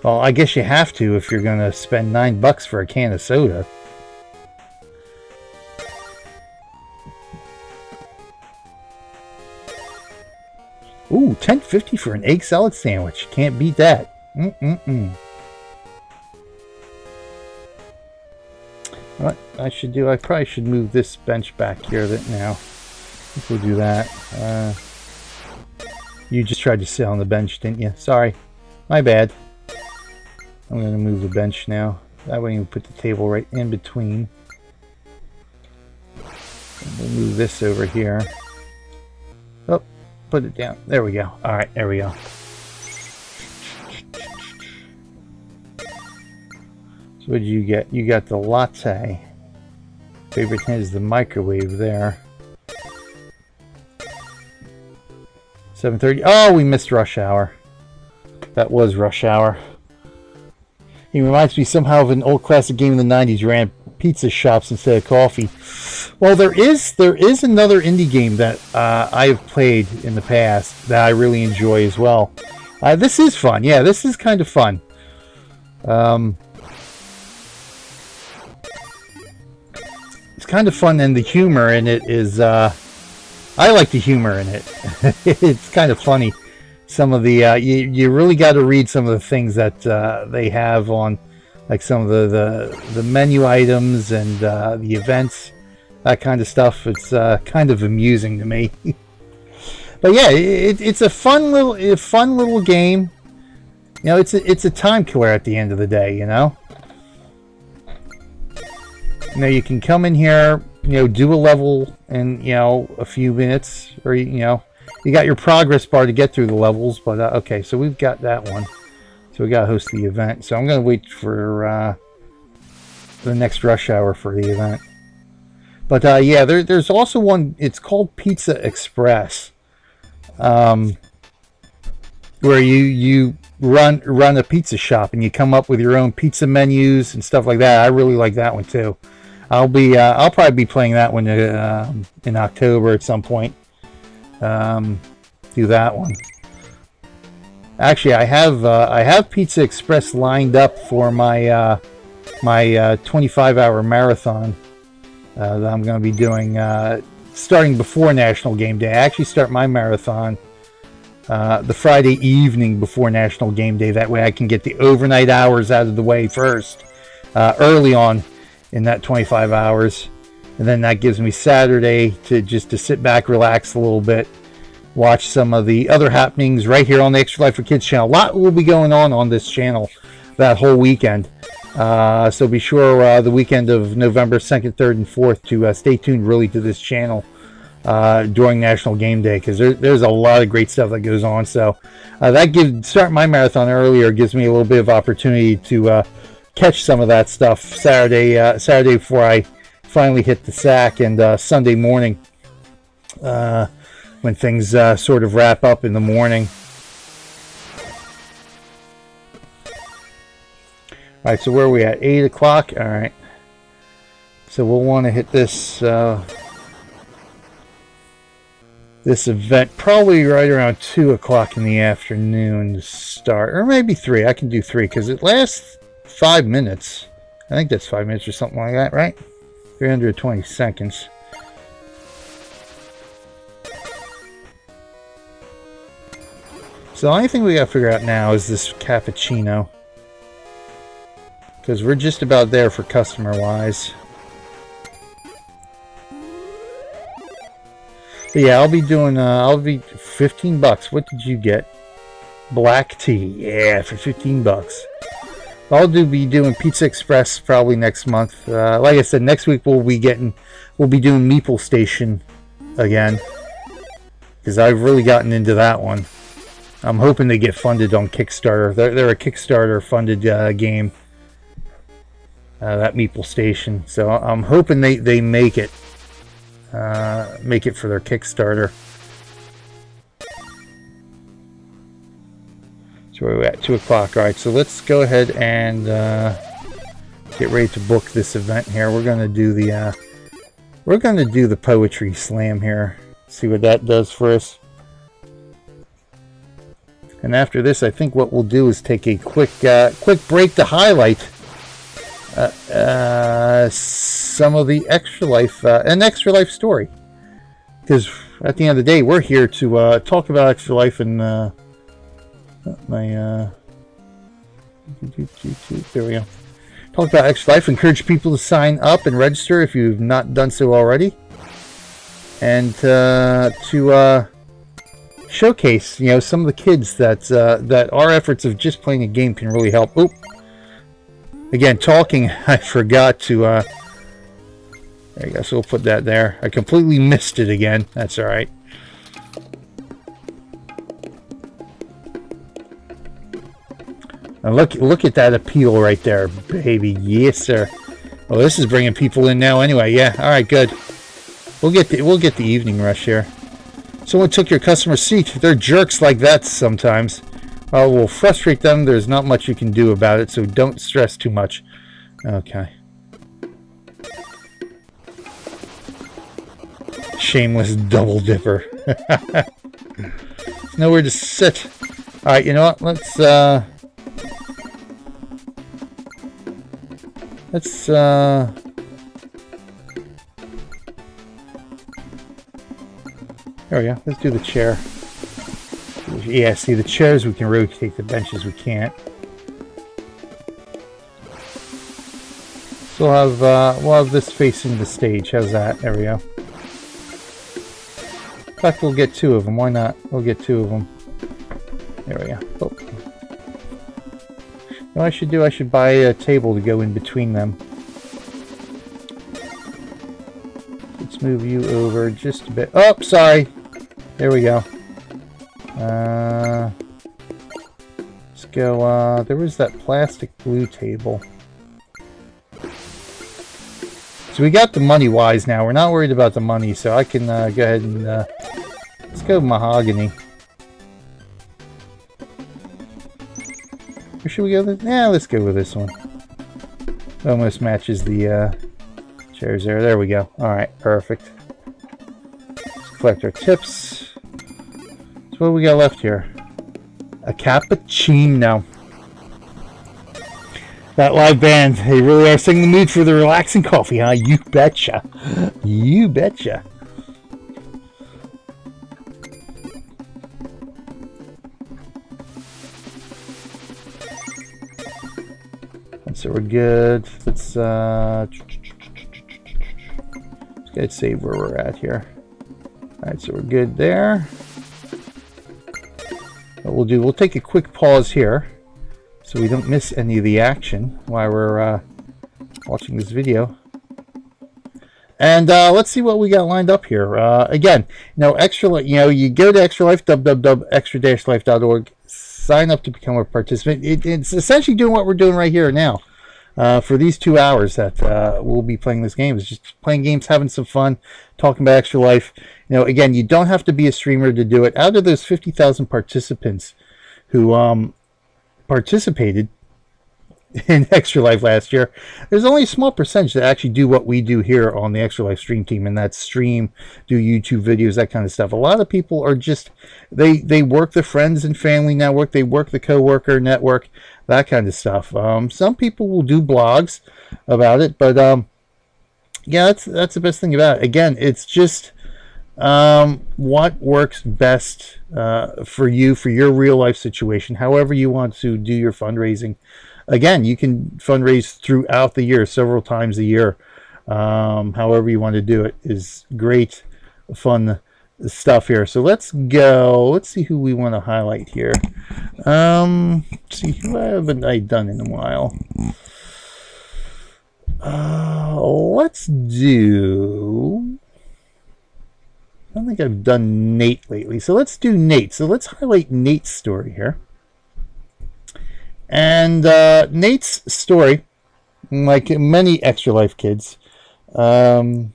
Speaker 1: Well, I guess you have to if you're going to spend $9 for a can of soda. Ooh, $10.50 for an egg salad sandwich. Can't beat that. What I should do, I probably should move this bench back here now. I think we'll do that. You just tried to sit on the bench, didn't you? Sorry. My bad. I'm going to move the bench now. That way you put the table right in between. And we'll move this over here. Oh, put it down. There we go. Alright, there we go. So what did you get? You got the latte. Favorite hint is the microwave there. 7:30. Oh, we missed rush hour. That was rush hour. He reminds me somehow of an old classic game in the 90s. Ran pizza shops instead of coffee. Well, there is another indie game that I've played in the past that I really enjoy as well. This is fun. Yeah, this is kind of fun. It's kind of fun, and the humor in it is, I like the humor in it. It's kind of funny. Some of the, you really got to read some of the things that they have on, like some of the menu items and the events, that kind of stuff. It's kind of amusing to me. But yeah, it's a fun little game. You know, it's a time killer at the end of the day, you know. You know, you can come in here, you know, do a level in, you know, a few minutes, or, you know, you got your progress bar to get through the levels. But okay, so we've got that one. So we got to host the event. So I'm going to wait for the next rush hour for the event. But yeah, there's also one. It's called Pizza Express, where you run a pizza shop and you come up with your own pizza menus and stuff like that. I really like that one too. I'll probably be playing that one in October at some point. Do that one. Actually, I have Pizza Express lined up for my my 25-hour marathon that I'm going to be doing starting before National Game Day. I actually start my marathon the Friday evening before National Game Day. That way I can get the overnight hours out of the way first, early on in that 25 hours. And then that gives me Saturday to sit back, relax a little bit, watch some of the other happenings right here on the Extra Life for Kids channel. A lot will be going on this channel that whole weekend. So be sure the weekend of November 2nd, 3rd, and 4th to stay tuned really to this channel during National Game Day, because there's a lot of great stuff that goes on. So starting my marathon earlier gives me a little bit of opportunity to catch some of that stuff Saturday before I finally hit the sack, and Sunday morning when things sort of wrap up in the morning. Alright, so where are we at? 8 o'clock? Alright. So we'll want to hit this this event probably right around 2 o'clock in the afternoon to start. Or maybe 3. I can do 3 because it lasts 5 minutes. I think that's 5 minutes or something like that, right? 320 seconds. So the only thing we got to figure out now is this cappuccino, because we're just about there for customer wise. But yeah, I'll be doing, I'll be 15 bucks. What did you get? Black tea. Yeah, for 15 bucks. I'll be doing Pizza Express probably next month. Like I said, next week we'll be doing Meeple Station again. Because I've really gotten into that one. I'm hoping they get funded on Kickstarter. They're a Kickstarter funded game. That Meeple Station. So I'm hoping they make it. Make it for their Kickstarter. So we're at 2 o'clock. Alright, so let's go ahead and get ready to book this event here. We're gonna do the poetry slam here. See what that does for us. And after this, I think what we'll do is take a quick break to highlight some of the Extra Life, an Extra Life story. Because at the end of the day, we're here to talk about Extra Life and there we go. Talk about Extra Life. Encourage people to sign up and register if you've not done so already, and to showcase, you know, some of the kids that our efforts of just playing a game can really help. Oop. Again, talking, I forgot to, there you go, so we'll put that there. I completely missed it again. That's alright. And look at that appeal right there, baby. Yes, sir. Well, this is bringing people in now anyway. Yeah, alright, good. We'll get the evening rush here. Someone took your customer seat. They're jerks like that sometimes. We'll frustrate them. There's not much you can do about it, so don't stress too much. Okay. Shameless double dipper. Nowhere to sit. Alright, you know what? Let's there we go. Let's do the chair. Yeah, see, the chairs we can rotate, the benches we can't. So we'll have this facing the stage. How's that? There we go. In fact, we'll get 2 of them. Why not? We'll get 2 of them. There we go. Oh. You know what I should do? I should buy a table to go in between them. Let's move you over just a bit. Oh, sorry. There we go. Let's go, there was that plastic blue table. So we got the money wise now. We're not worried about the money, so I can go ahead and let's go mahogany. Or should we go with, yeah, let's go with this one. Almost matches the chairs there. There we go. Alright, perfect. Let's collect our tips. So what do we got left here? A cappuccino. That live band, they really are setting the mood for the relaxing coffee, huh? You betcha. You betcha. And so we're good. Let's go ahead and save where we're at here. Alright, so we're good there. What we'll take a quick pause here so we don't miss any of the action while we're watching this video. And let's see what we got lined up here. Again, you know, you go to Extra Life, www.extra-life.org, sign up to become a participant. It's essentially doing what we're doing right here now. For these 2 hours that we'll be playing this game, is just playing games, having some fun, talking about Extra Life. You know, again, you don't have to be a streamer to do it. Out of those 50,000 participants who participated in Extra Life last year, there's only a small percentage that actually do what we do here on the Extra Life stream team, and that's stream, do YouTube videos, that kind of stuff. A lot of people are just, they work the friends and family network, they work the coworker network, that kind of stuff. Some people will do blogs about it, but yeah, that's the best thing about it. Again, it's just what works best for you, for your real life situation, however you want to do your fundraising. Again, you can fundraise throughout the year, several times a year. However you want to do it is great, fun stuff here. So let's go. Let's see who we want to highlight here. Let's see, who haven't I done in a while? Let's do... I don't think I've done Nate lately. So let's do Nate. So let's highlight Nate's story here. And Nate's story, like many Extra Life kids, you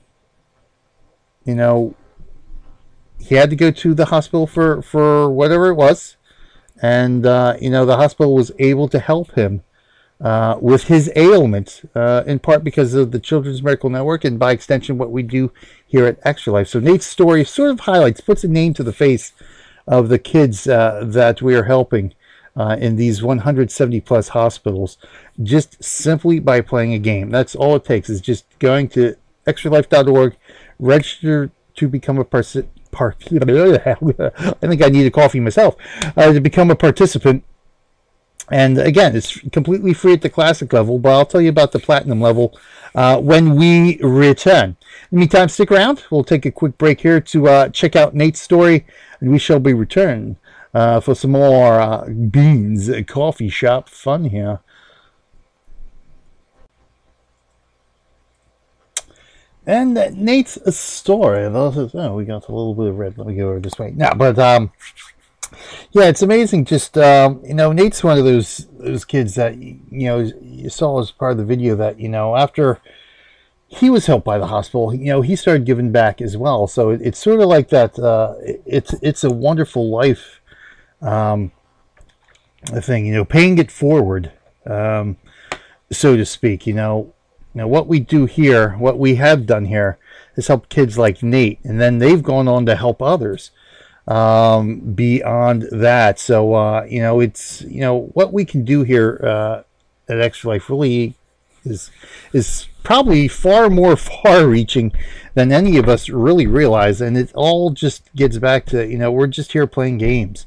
Speaker 1: know, he had to go to the hospital for whatever it was. And, you know, the hospital was able to help him with his ailment, in part because of the Children's Medical Network and by extension what we do here at Extra Life. So Nate's story sort of highlights, puts a name to the face of the kids that we are helping in these 170 plus hospitals, just simply by playing a game. That's all it takes, is just going to extralife.org, register to become a person. I think I need a coffee myself, to become a participant. And again, it's completely free at the classic level, but I'll tell you about the platinum level when we return. In the meantime, stick around. We'll take a quick break here to check out Nate's story, and we shall be returning for some more Beans Coffee Shop fun here. And Nate's story. Oh, we got a little bit of red. Let me go over this way. No, but yeah, it's amazing. Just you know, Nate's one of those kids that you know you saw as part of the video that, you know, after he was helped by the hospital, you know, he started giving back as well. So it's sort of like that. It's a wonderful life thing, you know, paying it forward, so to speak. You know, what we do here, what we have done here, is help kids like Nate, and then they've gone on to help others beyond that. So you know, it's, you know, what we can do here at Extra Life really is probably far more far-reaching than any of us really realize, and it all just gets back to, you know, we're just here playing games,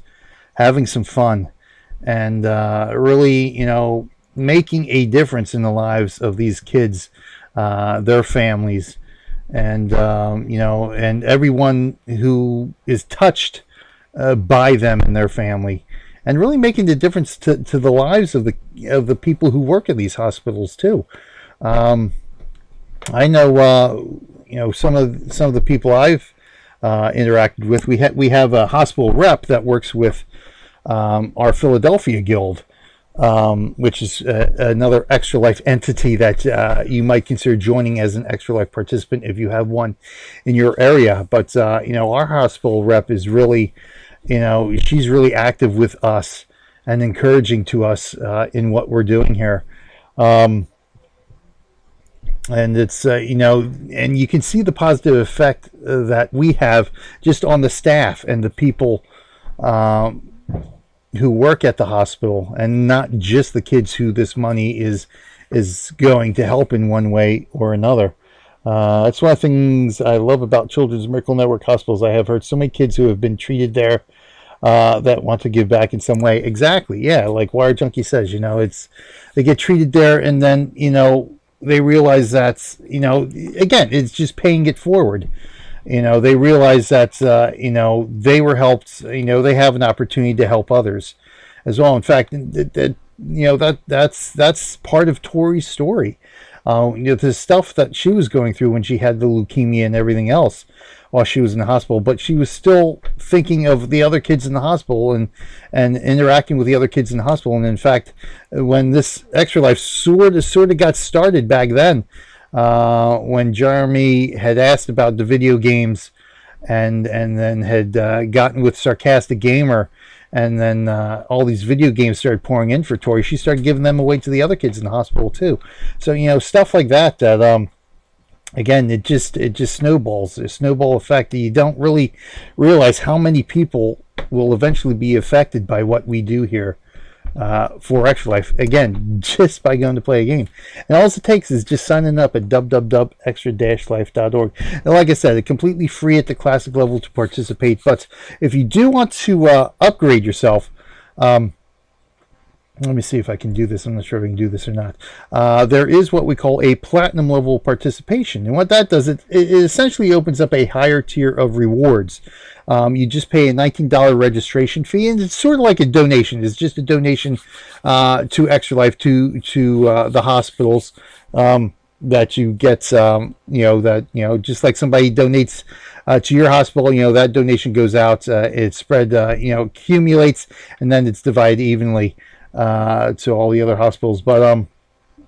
Speaker 1: having some fun, and really, you know, making a difference in the lives of these kids, their families, and you know, and everyone who is touched by them and their family, and really making the difference to the lives of the people who work in these hospitals too. I know, you know, some of the people I've interacted with. We have a hospital rep that works with our Philadelphia Guild, which is another Extra Life entity that you might consider joining as an Extra Life participant if you have one in your area. But you know, our hospital rep is really, you know, she's really active with us and encouraging to us in what we're doing here. And it's, you know, and you can see the positive effect that we have just on the staff and the people who work at the hospital, and not just the kids who this money is going to help in one way or another. That's one of the things I love about Children's Miracle Network hospitals. I have heard so many kids who have been treated there that want to give back in some way. Exactly, yeah, like Wire Junkie says, you know, it's, they get treated there, and then, you know, they realize that's, you know, again, it's just paying it forward. You know, they realize that, you know, they were helped, you know, they have an opportunity to help others as well. In fact, you know, that's part of Tori's story. You know, the stuff that she was going through when she had the leukemia and everything else while she was in the hospital, but she was still thinking of the other kids in the hospital and interacting with the other kids in the hospital. And in fact, when this Extra Life sort of got started back then, when Jeremy had asked about the video games and then had gotten with Sarcastic Gamer, and then all these video games started pouring in for Tori, she started giving them away to the other kids in the hospital too. So, you know, stuff like that, again, it just snowballs, a snowball effect that you don't really realize how many people will eventually be affected by what we do here for Extra Life, again, just by going to play a game. And all it takes is just signing up at www.extra-life.org. And like I said, it's completely free at the classic level to participate. But if you do want to upgrade yourself, Let me see if I can do this. I'm not sure if I can do this or not. There is what we call a platinum level participation. And what that does, it essentially opens up a higher tier of rewards. You just pay a $19 registration fee, and it's sort of like a donation. It's just a donation to Extra Life, to the hospitals, that you get, just like somebody donates to your hospital, that donation goes out, it's spread, accumulates, and then it's divided evenly to all the other hospitals. But let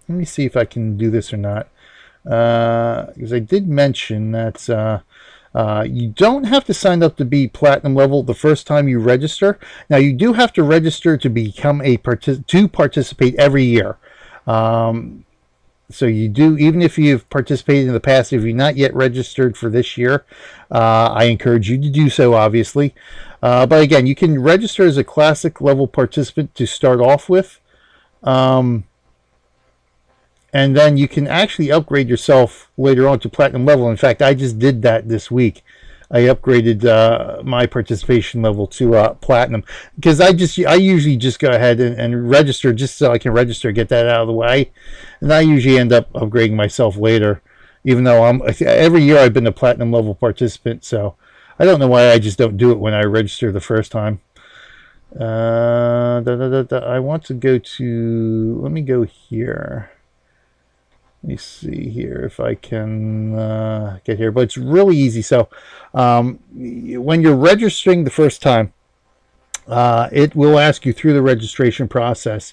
Speaker 1: me see if I can do this or not, because I did mention that you don't have to sign up to be platinum level the first time you register. Now, you do have to register to become to participate every year. So you do, even if you've participated in the past, if you're not yet registered for this year, I encourage you to do so, obviously. But again, you can register as a classic level participant to start off with. And then you can actually upgrade yourself later on to platinum level. In fact, I just did that this week. I upgraded my participation level to platinum, because I usually just go ahead and register just so I can register, get that out of the way, and I usually end up upgrading myself later, even though every year I've been a platinum level participant. So I don't know why I just don't do it when I register the first time. I want to go to, let me go here. Let me see here if I can get here, but it's really easy. So when you're registering the first time, it will ask you through the registration process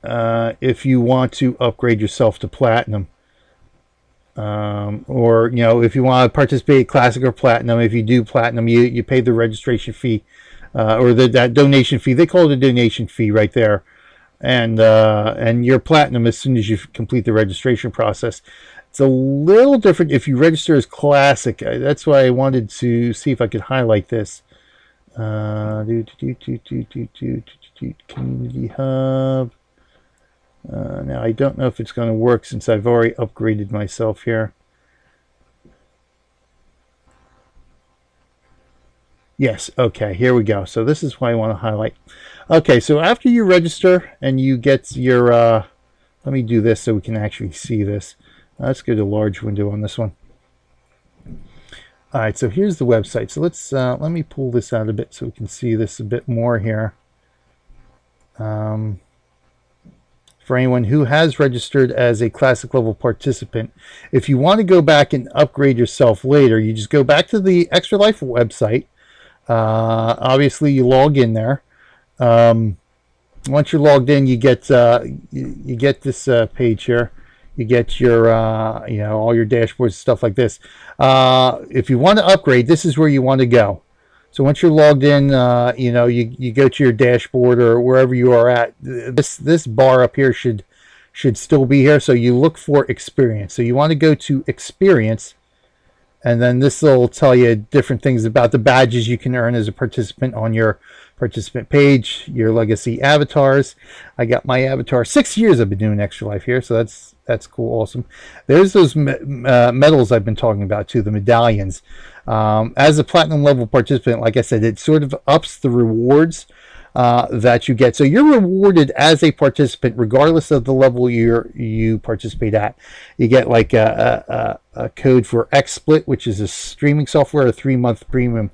Speaker 1: if you want to upgrade yourself to platinum, or if you want to participate classic or platinum. If you do platinum, you pay the registration fee, or that donation fee. They call it a donation fee right there. And you're platinum as soon as you complete the registration process. It's a little different if you register as classic. That's why I wanted to see if I could highlight this. Community Hub. Now I don't know if it's going to work since I've already upgraded myself here. Yes, okay, here we go. So this is what I want to highlight. Okay, so after you register and you get your, let me do this so we can actually see this. Let's go to large window on this one. All right, so here's the website. So let's, let me pull this out a bit so we can see this a bit more here. For anyone who has registered as a classic level participant, if you want to go back and upgrade yourself later, you just go back to the Extra Life website. Obviously you log in there. Once you're logged in, you get this page here. You get your all your dashboards, stuff like this. If you want to upgrade, this is where you want to go. So once you're logged in, you go to your dashboard or wherever you are at. This bar up here should still be here. So you look for experience. So you want to go to experience. And then this will tell you different things about the badges you can earn as a participant on your participant page, your legacy avatars. I got my avatar. 6 years I've been doing Extra Life here, so that's cool, awesome. There's those medals I've been talking about too, the medallions. As a platinum level participant, like I said, it sort of ups the rewards that you get. So you're rewarded as a participant regardless of the level you participate at. You get like a code for XSplit, which is a streaming software, a 3-month premium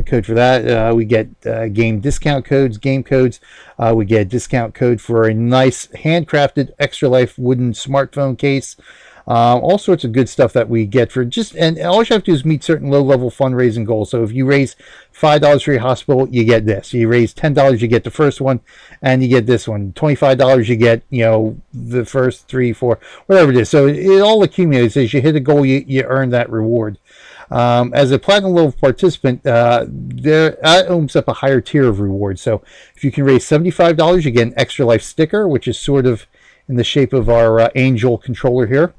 Speaker 1: code for that. We get game discount codes, game codes. We get a discount code for a nice handcrafted Extra Life wooden smartphone case. All sorts of good stuff that we get for and all you have to do is meet certain low-level fundraising goals. So if you raise $5 for your hospital, you get this. You raise $10, you get the first one, and you get this one. $25, you get the first 3, 4, whatever it is. So it all accumulates. As you hit a goal, you earn that reward. As a platinum level participant, that opens up a higher tier of rewards. So if you can raise $75, you get an Extra Life sticker, which is sort of in the shape of our Angel controller here.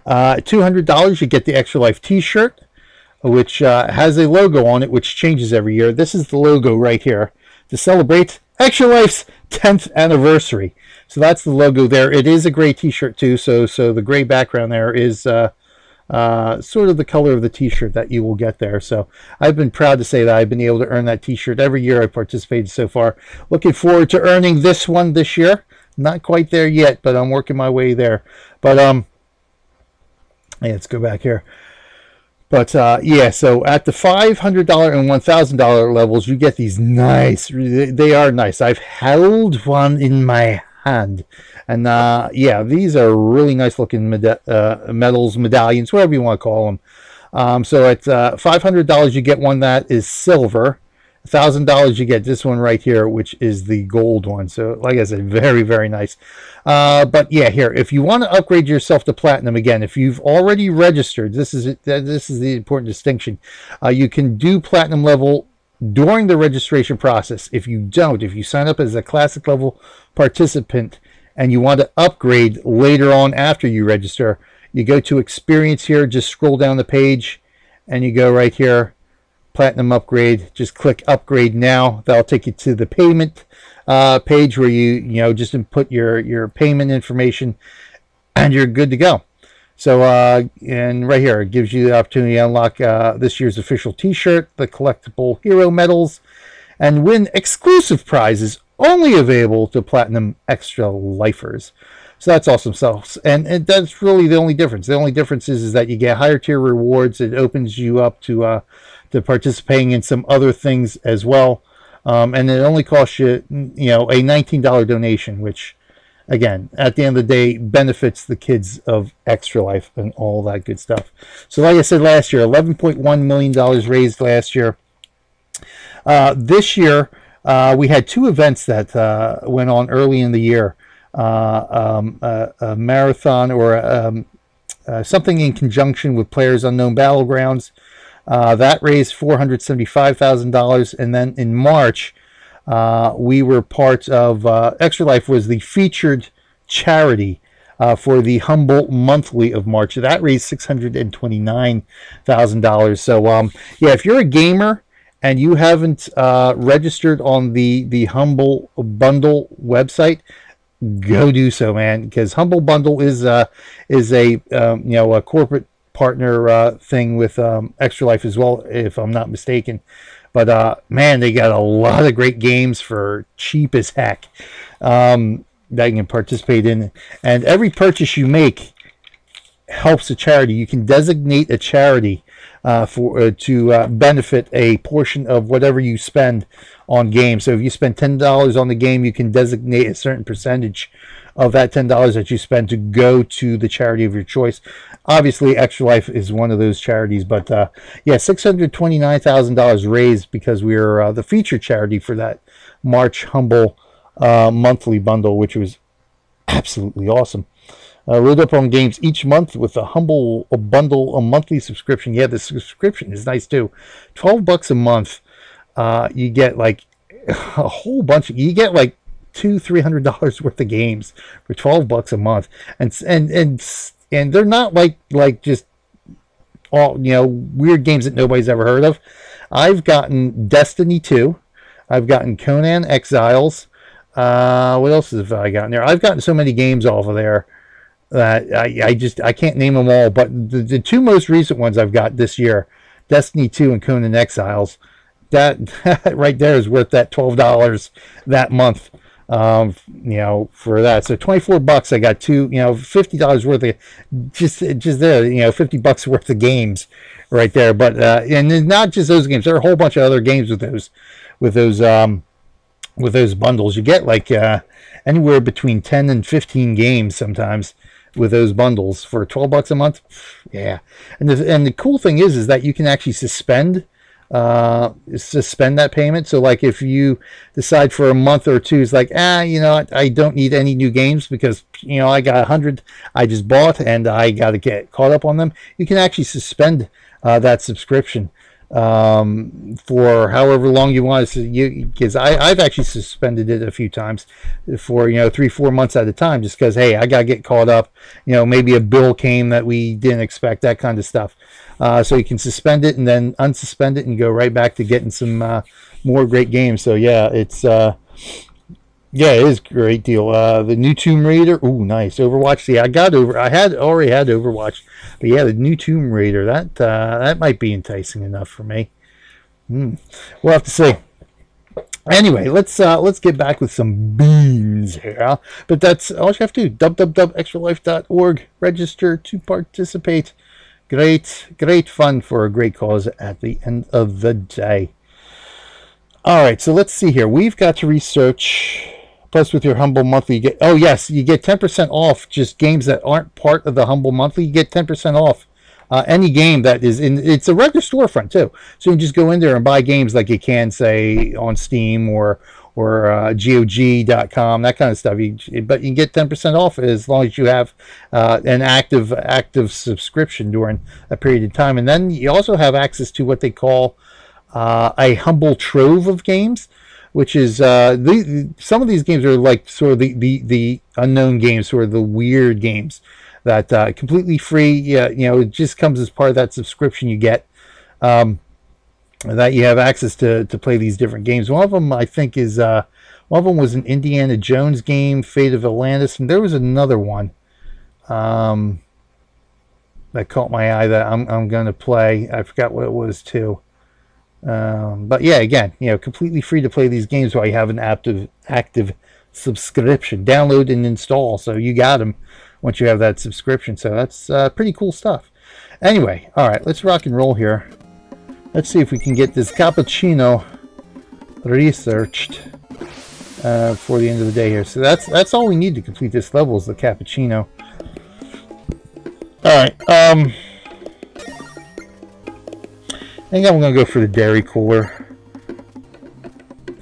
Speaker 1: $200, you get the Extra Life t-shirt, which has a logo on it, which changes every year. This is the logo right here to celebrate Extra Life's 10th anniversary. So that's the logo there. It is a gray t-shirt too, so the gray background there is sort of the color of the t-shirt that you will get there. So I've been proud to say that I've been able to earn that t-shirt every year I've participated so far. Looking forward to earning this one this year. Not quite there yet, but I'm working my way there. But yeah, let's go back here. But yeah, so at the $500 and $1,000 levels, you get these nice. They are nice. I've held one in my hand, and yeah, these are really nice looking medals, medallions, whatever you want to call them. So at $500, you get one that is silver. $1,000, you get this one right here, which is the gold one. So like I said, very, very nice. But yeah, here, if you want to upgrade yourself to platinum, again, if you've already registered, this is the important distinction. You can do platinum level during the registration process. If you don't, if you sign up as a classic level participant and you want to upgrade later on after you register, you go to experience here, just scroll down the page, and you go right here, platinum upgrade. Just click upgrade now. That'll take you to the payment page where you just input your payment information and you're good to go. So and right here it gives you the opportunity to unlock this year's official t-shirt, the collectible hero medals, and win exclusive prizes only available to platinum extra lifers. So that's awesome stuff, and that's really the only difference. The only difference is that you get higher tier rewards. It opens you up to participating in some other things as well, and it only costs you, a $19 donation, which, again, at the end of the day, benefits the kids of Extra Life and all that good stuff. So, like I said last year, $11.1 million raised last year. This year, we had two events that went on early in the year. A marathon or something in conjunction with Players Unknown Battlegrounds that raised $475,000, and then in March we were part of Extra Life was the featured charity for the Humble Monthly of March. That raised $629,000. So yeah, if you're a gamer and you haven't registered on the Humble Bundle website, go do so, man, because Humble Bundle is a corporate partner thing with Extra Life as well, if I'm not mistaken. But man, they got a lot of great games for cheap as heck that you can participate in, and every purchase you make helps a charity. You can designate a charity to benefit a portion of whatever you spend on games. So if you spend $10 on the game, you can designate a certain percentage of that $10 that you spend to go to the charity of your choice. Obviously, Extra Life is one of those charities, but yeah, $629,000 raised because we were the featured charity for that March Humble monthly bundle, which was absolutely awesome. Load up on games each month with a Humble Bundle, a monthly subscription. Yeah, the subscription is nice too. $12 a month. You get like a whole bunch. You get like $200-300 worth of games for $12 a month, and they're not like just all weird games that nobody's ever heard of. I've gotten Destiny 2. I've gotten Conan Exiles. What else have I gotten there? I've gotten so many games off of there that I can't name them all. But the two most recent ones I've got this year, Destiny 2 and Conan Exiles, that right there is worth that $12 that month. For that. So $24, I got $50 worth of just there, $50 worth of games right there. But and not just those games, there are a whole bunch of other games with those bundles. You get like anywhere between 10 and 15 games sometimes with those bundles for $12 a month. Yeah. And the cool thing is that you can actually suspend that payment. So like if you decide for a month or two, it's like, I don't need any new games because I got 100 I just bought and I got to get caught up on them. You can actually suspend that subscription for however long you want. Because I've actually suspended it a few times for 3-4 months at a time, just because, hey, I gotta get caught up. Maybe a bill came that we didn't expect, that kind of stuff. So you can suspend it and then unsuspend it and go right back to getting some more great games. So yeah, it's Yeah, it is a great deal. The new Tomb Raider. Ooh, nice. Overwatch. See, I had already had Overwatch, but yeah, the new Tomb Raider. That might be enticing enough for me. We'll have to see. Anyway, let's get back with some beans here. But that's all you have to do. www.extralife.org. Register to participate. Great fun for a great cause at the end of the day. All right, so let's see here. We've got to research. Plus, with your Humble Monthly, you get, oh yes, you get 10% off just games that aren't part of the Humble Monthly. You get 10% off any game that is in. It's a regular storefront too, so you can just go in there and buy games like you can say on Steam or GOG.com, that kind of stuff. But you can get 10% off as long as you have an active subscription during a period of time, and then you also have access to what they call a humble trove of games, which is some of these games are like sort of the unknown games, sort of the weird games that completely free. Yeah, it just comes as part of that subscription you get, that you have access to play these different games. One of them I think is one of them was an Indiana Jones game, Fate of Atlantis, and there was another one that caught my eye that I'm going to play. I forgot what it was too. But yeah, again, completely free to play these games while you have an active subscription. Download and install, so you got them once you have that subscription. So that's pretty cool stuff. Anyway, all right, let's rock and roll here. Let's see if we can get this cappuccino researched for the end of the day here. So that's all we need to complete this level is the cappuccino. All right. I think I'm going to go for the dairy cooler.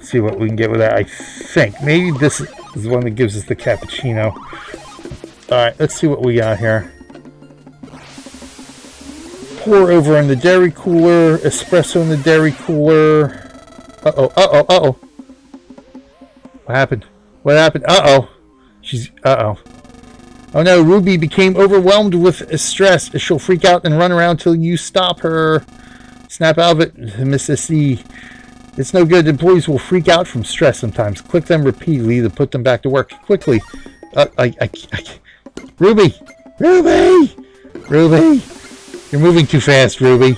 Speaker 1: See what we can get with that. I think maybe this is the one that gives us the cappuccino. Alright, let's see what we got here. Pour over in the dairy cooler. Espresso in the dairy cooler. Uh-oh. What happened? Uh-oh. Oh no, Ruby became overwhelmed with stress. She'll freak out and run around till you stop her. Snap out of it, Miss Acee. It's no good. Employees will freak out from stress sometimes. Click them repeatedly to put them back to work quickly. Ruby! You're moving too fast, Ruby.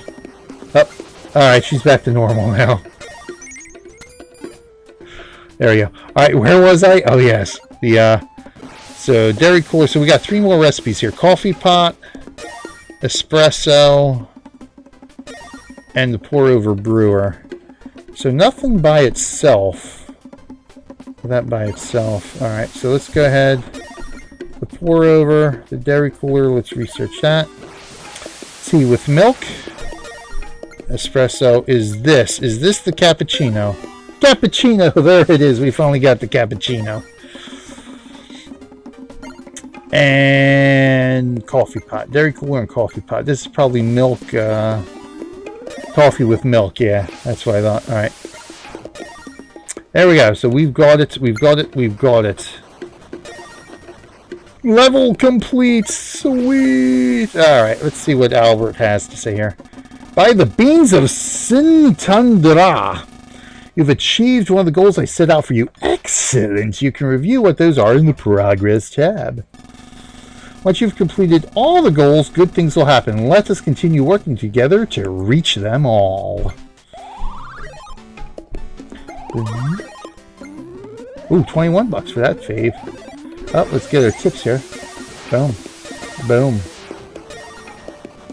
Speaker 1: Oh, alright, she's back to normal now. There we go. Alright, where was I? Oh, yes. So, dairy cooler. So, we got 3 more recipes here. Coffee pot, espresso, and the pour over brewer. So nothing by itself. That by itself. Alright, so let's go ahead. The pour over, the dairy cooler, let's research that. Tea with milk. Espresso is this. Is this the cappuccino? Cappuccino! There it is. We finally got the cappuccino. And coffee pot. Dairy cooler and coffee pot. This is probably milk. Coffee with milk, yeah, that's what I thought. All right, there we go. So we've got it. Level complete. Sweet. All right, let's see what Albert has to say here. By the beans of Sintandra, you've achieved one of the goals I set out for you. Excellent. You can review what those are in the Progress tab. Once you've completed all the goals, good things will happen. Let us continue working together to reach them all. Ooh, 21 bucks for that fave. Oh, let's get our tips here. Boom. Boom.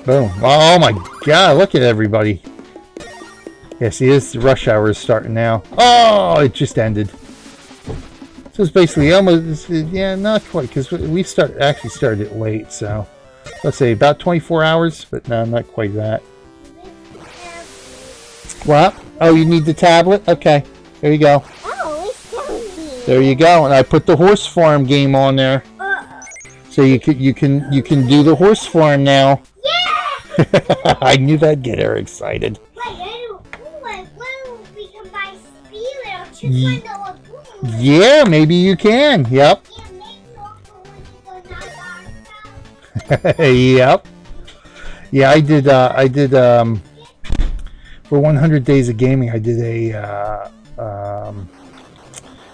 Speaker 1: Boom. Oh my god, look at everybody. Yeah, see, this rush hour is starting now. Oh, it just ended. So it's basically almost, yeah, not quite, because we actually started it late, so let's say about 24 hours, but no, not quite that. What? Oh, you need the tablet? Okay, there you go. There you go, and I put the horse farm game on there, so you can do the horse farm now. Yeah! I knew that'd get her excited. Yeah, maybe you can. Yep. Yep. Yeah, I did for 100 Days of Gaming, I did a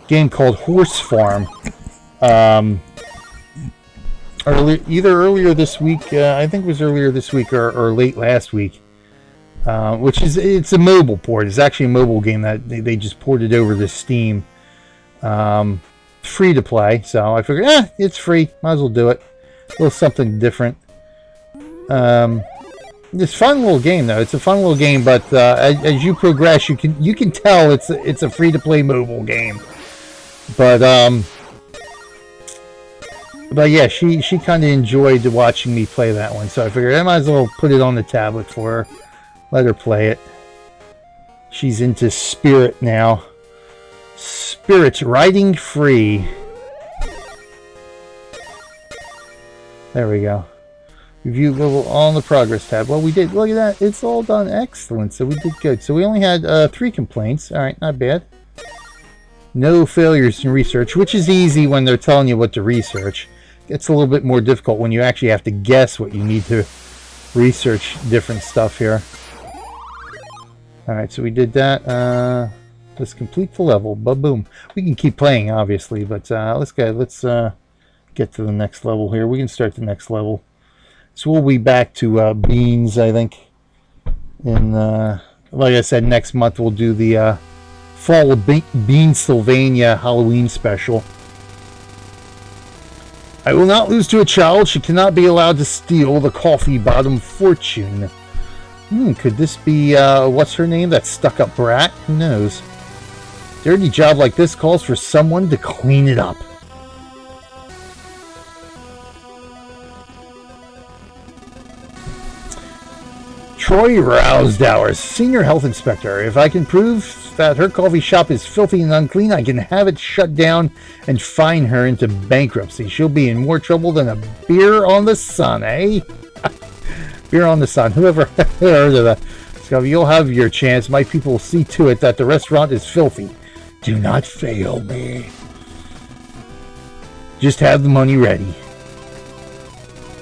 Speaker 1: game called Horse Farm. Either earlier this week, I think it was earlier this week or late last week. It's a mobile port. It's actually a mobile game that they just ported over to Steam. Free to play, so I figured, it's free. Might as well do it. A little something different. It's a fun little game, though. It's a fun little game, but as you progress, you can tell it's a free to play mobile game. But yeah, she kind of enjoyed watching me play that one, so I figured I might as well put it on the tablet for her. Let her play it. She's into Spirit now. Spirit's riding free. There we go. Review level on the progress tab. Well, we did. Look at that. It's all done. Excellent. So we did good. So we only had 3 complaints. All right, not bad. No failures in research, which is easy when they're telling you what to research. It's a little bit more difficult when you actually have to guess what you need to research different stuff here. All right, so we did that. Let's complete the level. Ba-boom. We can keep playing, obviously, but let's get to the next level here. We can start the next level. So we'll be back to Beans, I think. And like I said, next month we'll do the Fall of Beansylvania Halloween special. I will not lose to a child. She cannot be allowed to steal the Coffeebottom fortune. Could this be, what's her name? That stuck-up brat? Who knows? Dirty job like this calls for someone to clean it up. Troy Rousdowers, Senior Health Inspector. If I can prove that her coffee shop is filthy and unclean, I can have it shut down and fine her into bankruptcy. She'll be in more trouble than a beer on the sun, eh? Beer on the sun. Whoever heard of that? So you'll have your chance. My people will see to it that the restaurant is filthy. Do not fail me. Just have the money ready.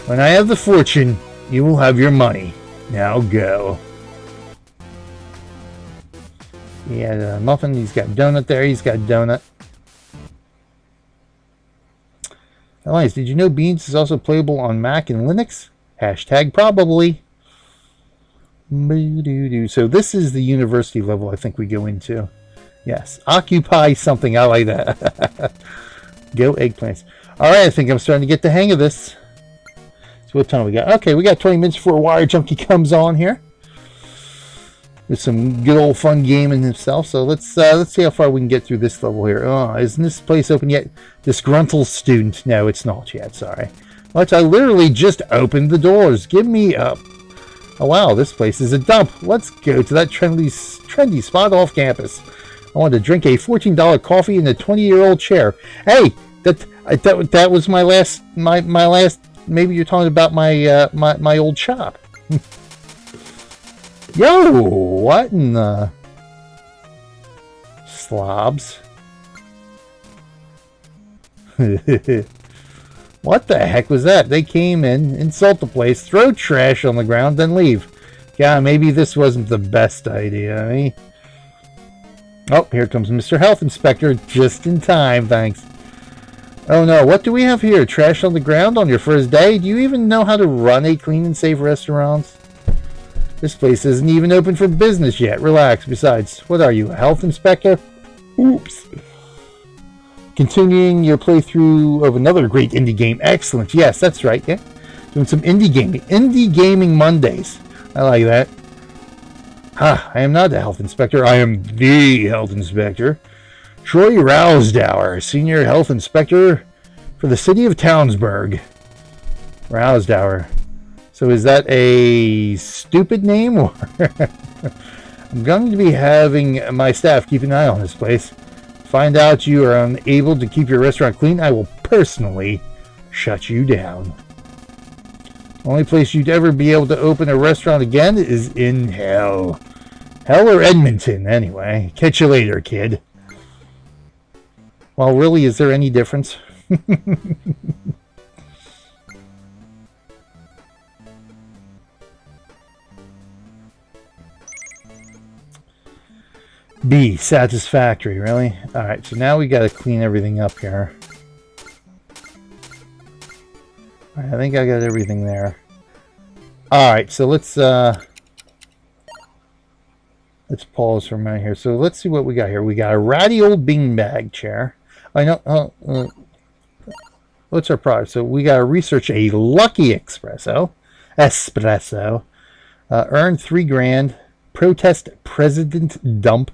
Speaker 1: When I have the fortune, you will have your money. Now go. He had a muffin. He's got donut there. He's got donut. Elias, did you know Beans is also playable on Mac and Linux? Hashtag probably. So this is the university level I think we go into. Yes. Occupy something. I like that. Go eggplants. Alright, I think I'm starting to get the hang of this. So what time we got? Okay, we got 20 minutes before Wire Junkie comes on here. With some good old fun gaming himself. So let's see how far we can get through this level here. Oh, isn't this place open yet? Disgruntled student. No, it's not yet. Sorry. What? I literally just opened the doors. Give me up. Oh wow, this place is a dump. Let's go to that trendy spot off campus. I want to drink a $14 coffee in a 20-year-old chair. Hey, that was my last. Maybe you're talking about my my old shop. Yo, what in the slobs? What the heck was that? They came in, insult the place, throw trash on the ground, then leave. Yeah, maybe this wasn't the best idea, eh? Oh, here comes Mr. Health Inspector, just in time, thanks. Oh no, what do we have here? Trash on the ground on your first day? Do you even know how to run a clean and safe restaurant? This place isn't even open for business yet. Relax. Besides, what are you, a health inspector? Oops. Continuing your playthrough of another great indie game. Excellent. Yes, that's right. Yeah, doing some indie gaming. Indie gaming Mondays. I like that. I am not a health inspector. I am the health inspector. Troy Rousdower, Senior Health Inspector for the city of Townsburg. Rousdower. So is that a stupid name? Or I'm going to be having my staff keep an eye on this place. Find out you are unable to keep your restaurant clean, I will personally shut you down. Only place you'd ever be able to open a restaurant again is in hell. Hell or Edmonton, anyway. Catch you later, kid. Well, really, is there any difference? B, satisfactory, really? Alright, so now we gotta clean everything up here. Alright, I think I got everything there. Alright, so let's pause for a minute here. So let's see what we got here. We got a ratty old beanbag chair. I know, what's our product? So we gotta research a lucky espresso. Earn 3 grand. Protest president dump.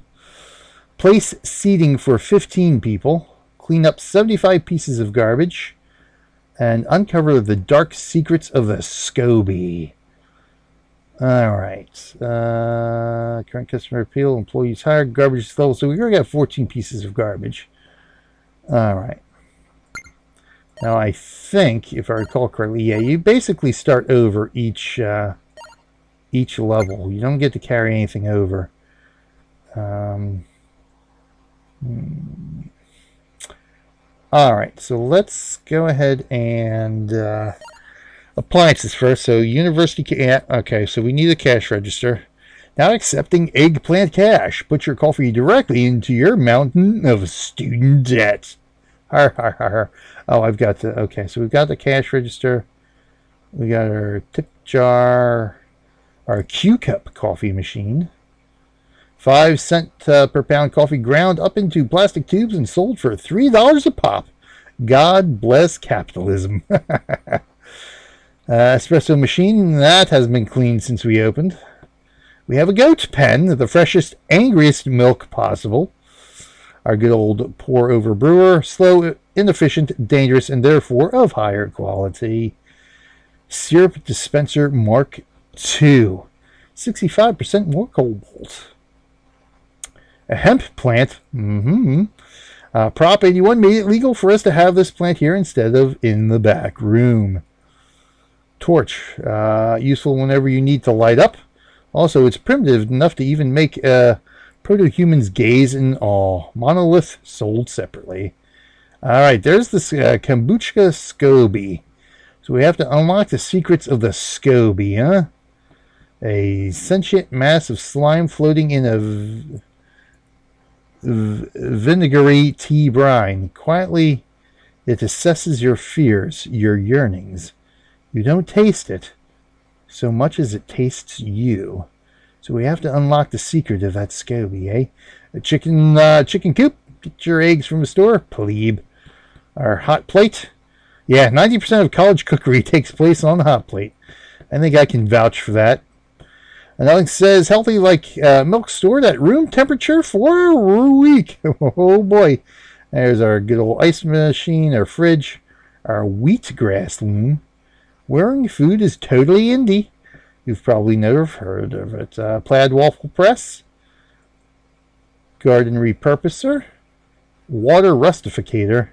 Speaker 1: Place seating for 15 people. Clean up 75 pieces of garbage. And uncover the dark secrets of the SCOBY. Alright. Current customer appeal. Employees hired. Garbage level. So we already got 14 pieces of garbage. Alright. Now I think, if I recall correctly, yeah, you basically start over each level. You don't get to carry anything over. Alright, so let's go ahead and appliances first. So university, okay, so we need a cash register. Now accepting eggplant cash. Put your coffee directly into your mountain of student debt. Har, har, har, har. Oh, I've got the, okay, so we've got the cash register. We got our tip jar, our Q-cup coffee machine. 5 cents per pound coffee ground up into plastic tubes and sold for $3 a pop. God bless capitalism. Espresso machine, that has been cleaned since we opened. We have a goat pen, the freshest, angriest milk possible. Our good old pour-over brewer, slow, inefficient, dangerous, and therefore of higher quality. Syrup dispenser Mark II. 65% more cobalt. A hemp plant. Prop 81 made it legal for us to have this plant here instead of in the back room. Torch. Useful whenever you need to light up. Also, it's primitive enough to even make proto-humans gaze in awe. Monolith sold separately. Alright, there's this kombucha SCOBY. So we have to unlock the secrets of the SCOBY, huh? A sentient mass of slime floating in a vinegary tea brine. Quietly, it assesses your fears, your yearnings. You don't taste it so much as it tastes you. So we have to unlock the secret of that SCOBY, eh? A chicken coop. Get your eggs from the store, plebe. Our hot plate. Yeah, 90% of college cookery takes place on the hot plate. I think I can vouch for that. And Alex says, healthy like milk stored at room temperature for a week. Oh boy. There's our good old ice machine, our fridge, our wheatgrass loom. Wearing food is totally indie. You've probably never heard of it. Plaid waffle press. Garden repurposer. Water rustificator.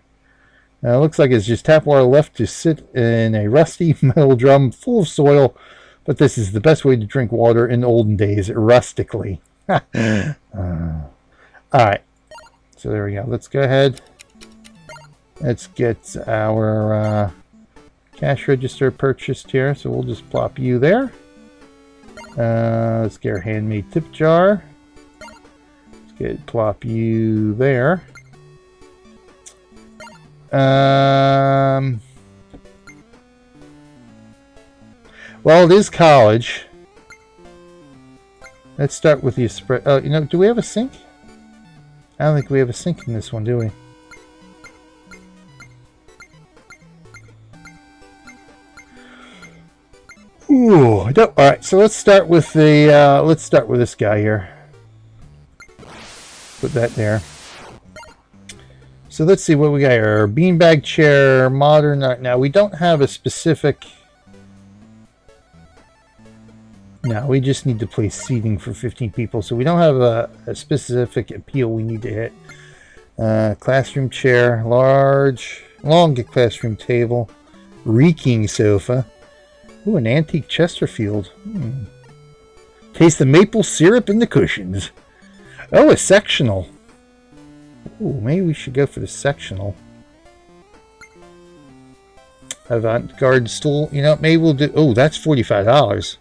Speaker 1: Looks like it's just tap water left to sit in a rusty metal drum full of soil. But this is the best way to drink water in olden days, rustically. Alright. So there we go. Let's go ahead. Let's get our cash register purchased here. So we'll just plop you there. Let's get our handmade tip jar. Let's plop you there. Well, it is college. Let's start with the espresso. Oh, you know, do we have a sink? I don't think we have a sink in this one, do we? Ooh, no. All right. So let's start with the. Let's start with this guy here. Put that there. So let's see what we got here. Our beanbag chair, modern. Now we don't have a specific. No, we just need to place seating for 15 people. So we don't have a specific appeal we need to hit. Classroom chair, long classroom table, reeking sofa. Ooh, an antique Chesterfield. Taste the maple syrup in the cushions. Oh, a sectional. Ooh, maybe we should go for the sectional. Avant-garde stool. You know, maybe we'll do. Oh, that's $45.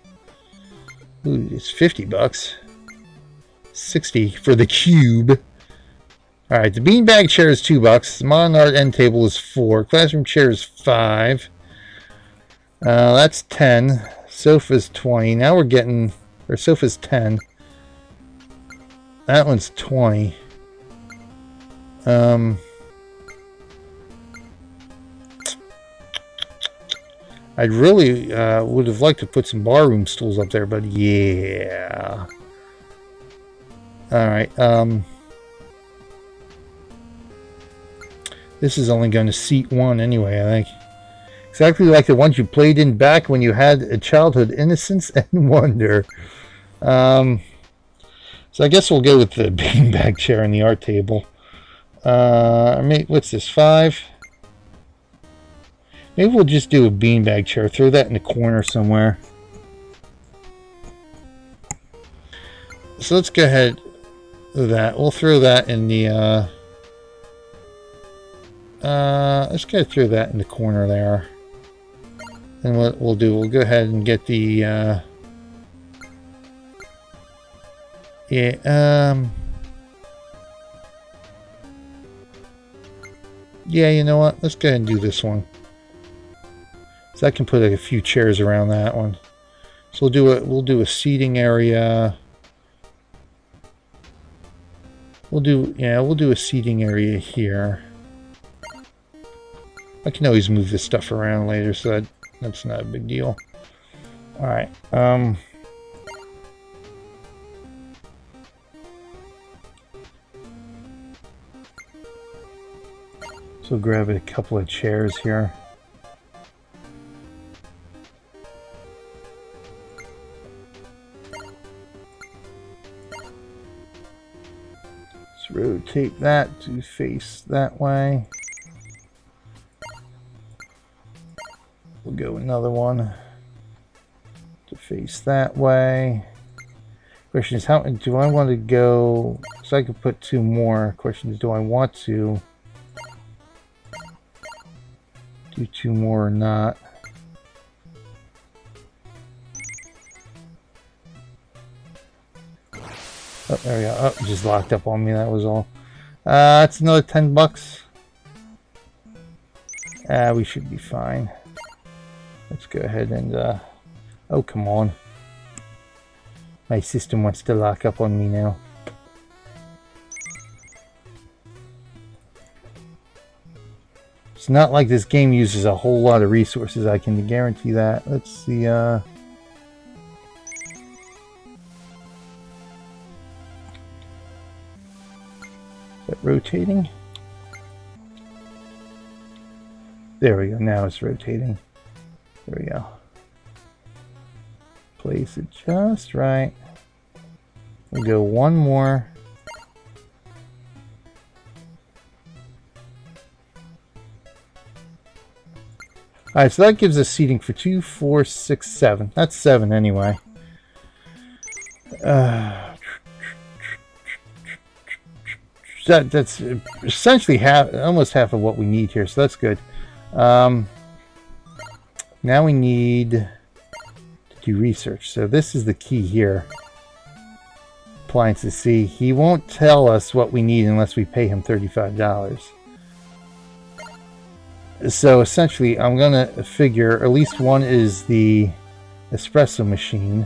Speaker 1: Ooh, it's $50. $60 for the cube. Alright, the beanbag chair is $2. The modern art end table is $4. Classroom chair is $5. That's 10. Sofa's 20. Now we're getting... Or sofa's 10. That one's 20. I'd really would have liked to put some barroom stools up there, but yeah. Alright, this is only going to seat one anyway, I think. Exactly like the ones you played in back when you had a childhood innocence and wonder. So I guess we'll go with the beanbag chair and the art table. What's this, 5? Maybe we'll just do a beanbag chair. Throw that in the corner somewhere. So let's go ahead with that. We'll throw that in the... let's go throw that in the corner there. And what we'll do, we'll go ahead and get the... yeah, you know what? Let's go ahead and do this one. So I can put a few chairs around that one. So we'll do a seating area. We'll do a seating area here. I can always move this stuff around later, so that's not a big deal. All right. So grab a couple of chairs here. Let's rotate that to face that way. We'll go another one to face that way. Question is, how do I want to go? So I could put 2 more. Question is, do I want to do 2 more or not? Oh, there we go. Oh, it just locked up on me. That was all. That's another $10. We should be fine. Let's go ahead and, oh, come on. My system wants to lock up on me now. It's not like this game uses a whole lot of resources, I can guarantee that. Let's see, is that rotating? There we go, now it's rotating. There we go. Place it just right. We'll go one more. Alright, so that gives us seating for 2, 4, 6, 7. That's 7 anyway. That's essentially almost half of what we need here, so that's good. Now we need to do research. So this is the key here. Appliances. See, he won't tell us what we need unless we pay him $35. So essentially, I'm going to figure at least one is the espresso machine.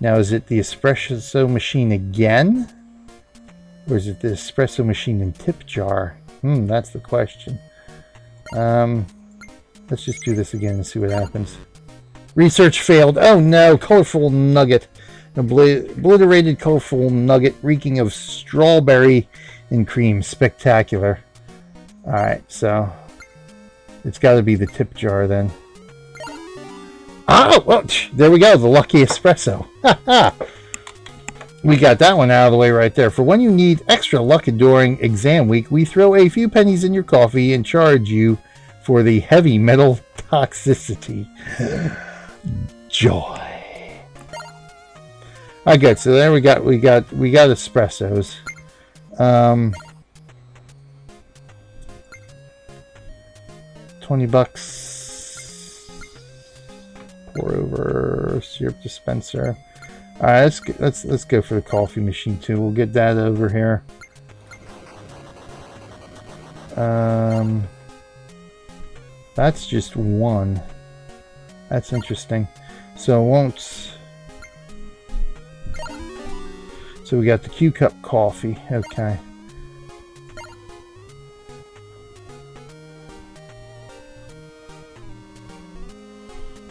Speaker 1: Now, is it the espresso machine again? Or is it the espresso machine and tip jar? That's the question. Let's just do this again and see what happens. Research failed. Oh no, colorful nugget. Obliterated colorful nugget reeking of strawberry and cream. Spectacular. Alright, so it's got to be the tip jar then. Oh, well, there we go. The lucky espresso. We got that one out of the way right there. For when you need extra luck during exam week, we throw a few pennies in your coffee and charge you for the heavy metal toxicity. Joy. Alright, good. So there we got espressos. $20. Pour over syrup dispenser. All right, let's go for the coffee machine too. We'll get that over here. That's just one. That's interesting. So it won't. So we got the Q-cup coffee. Okay.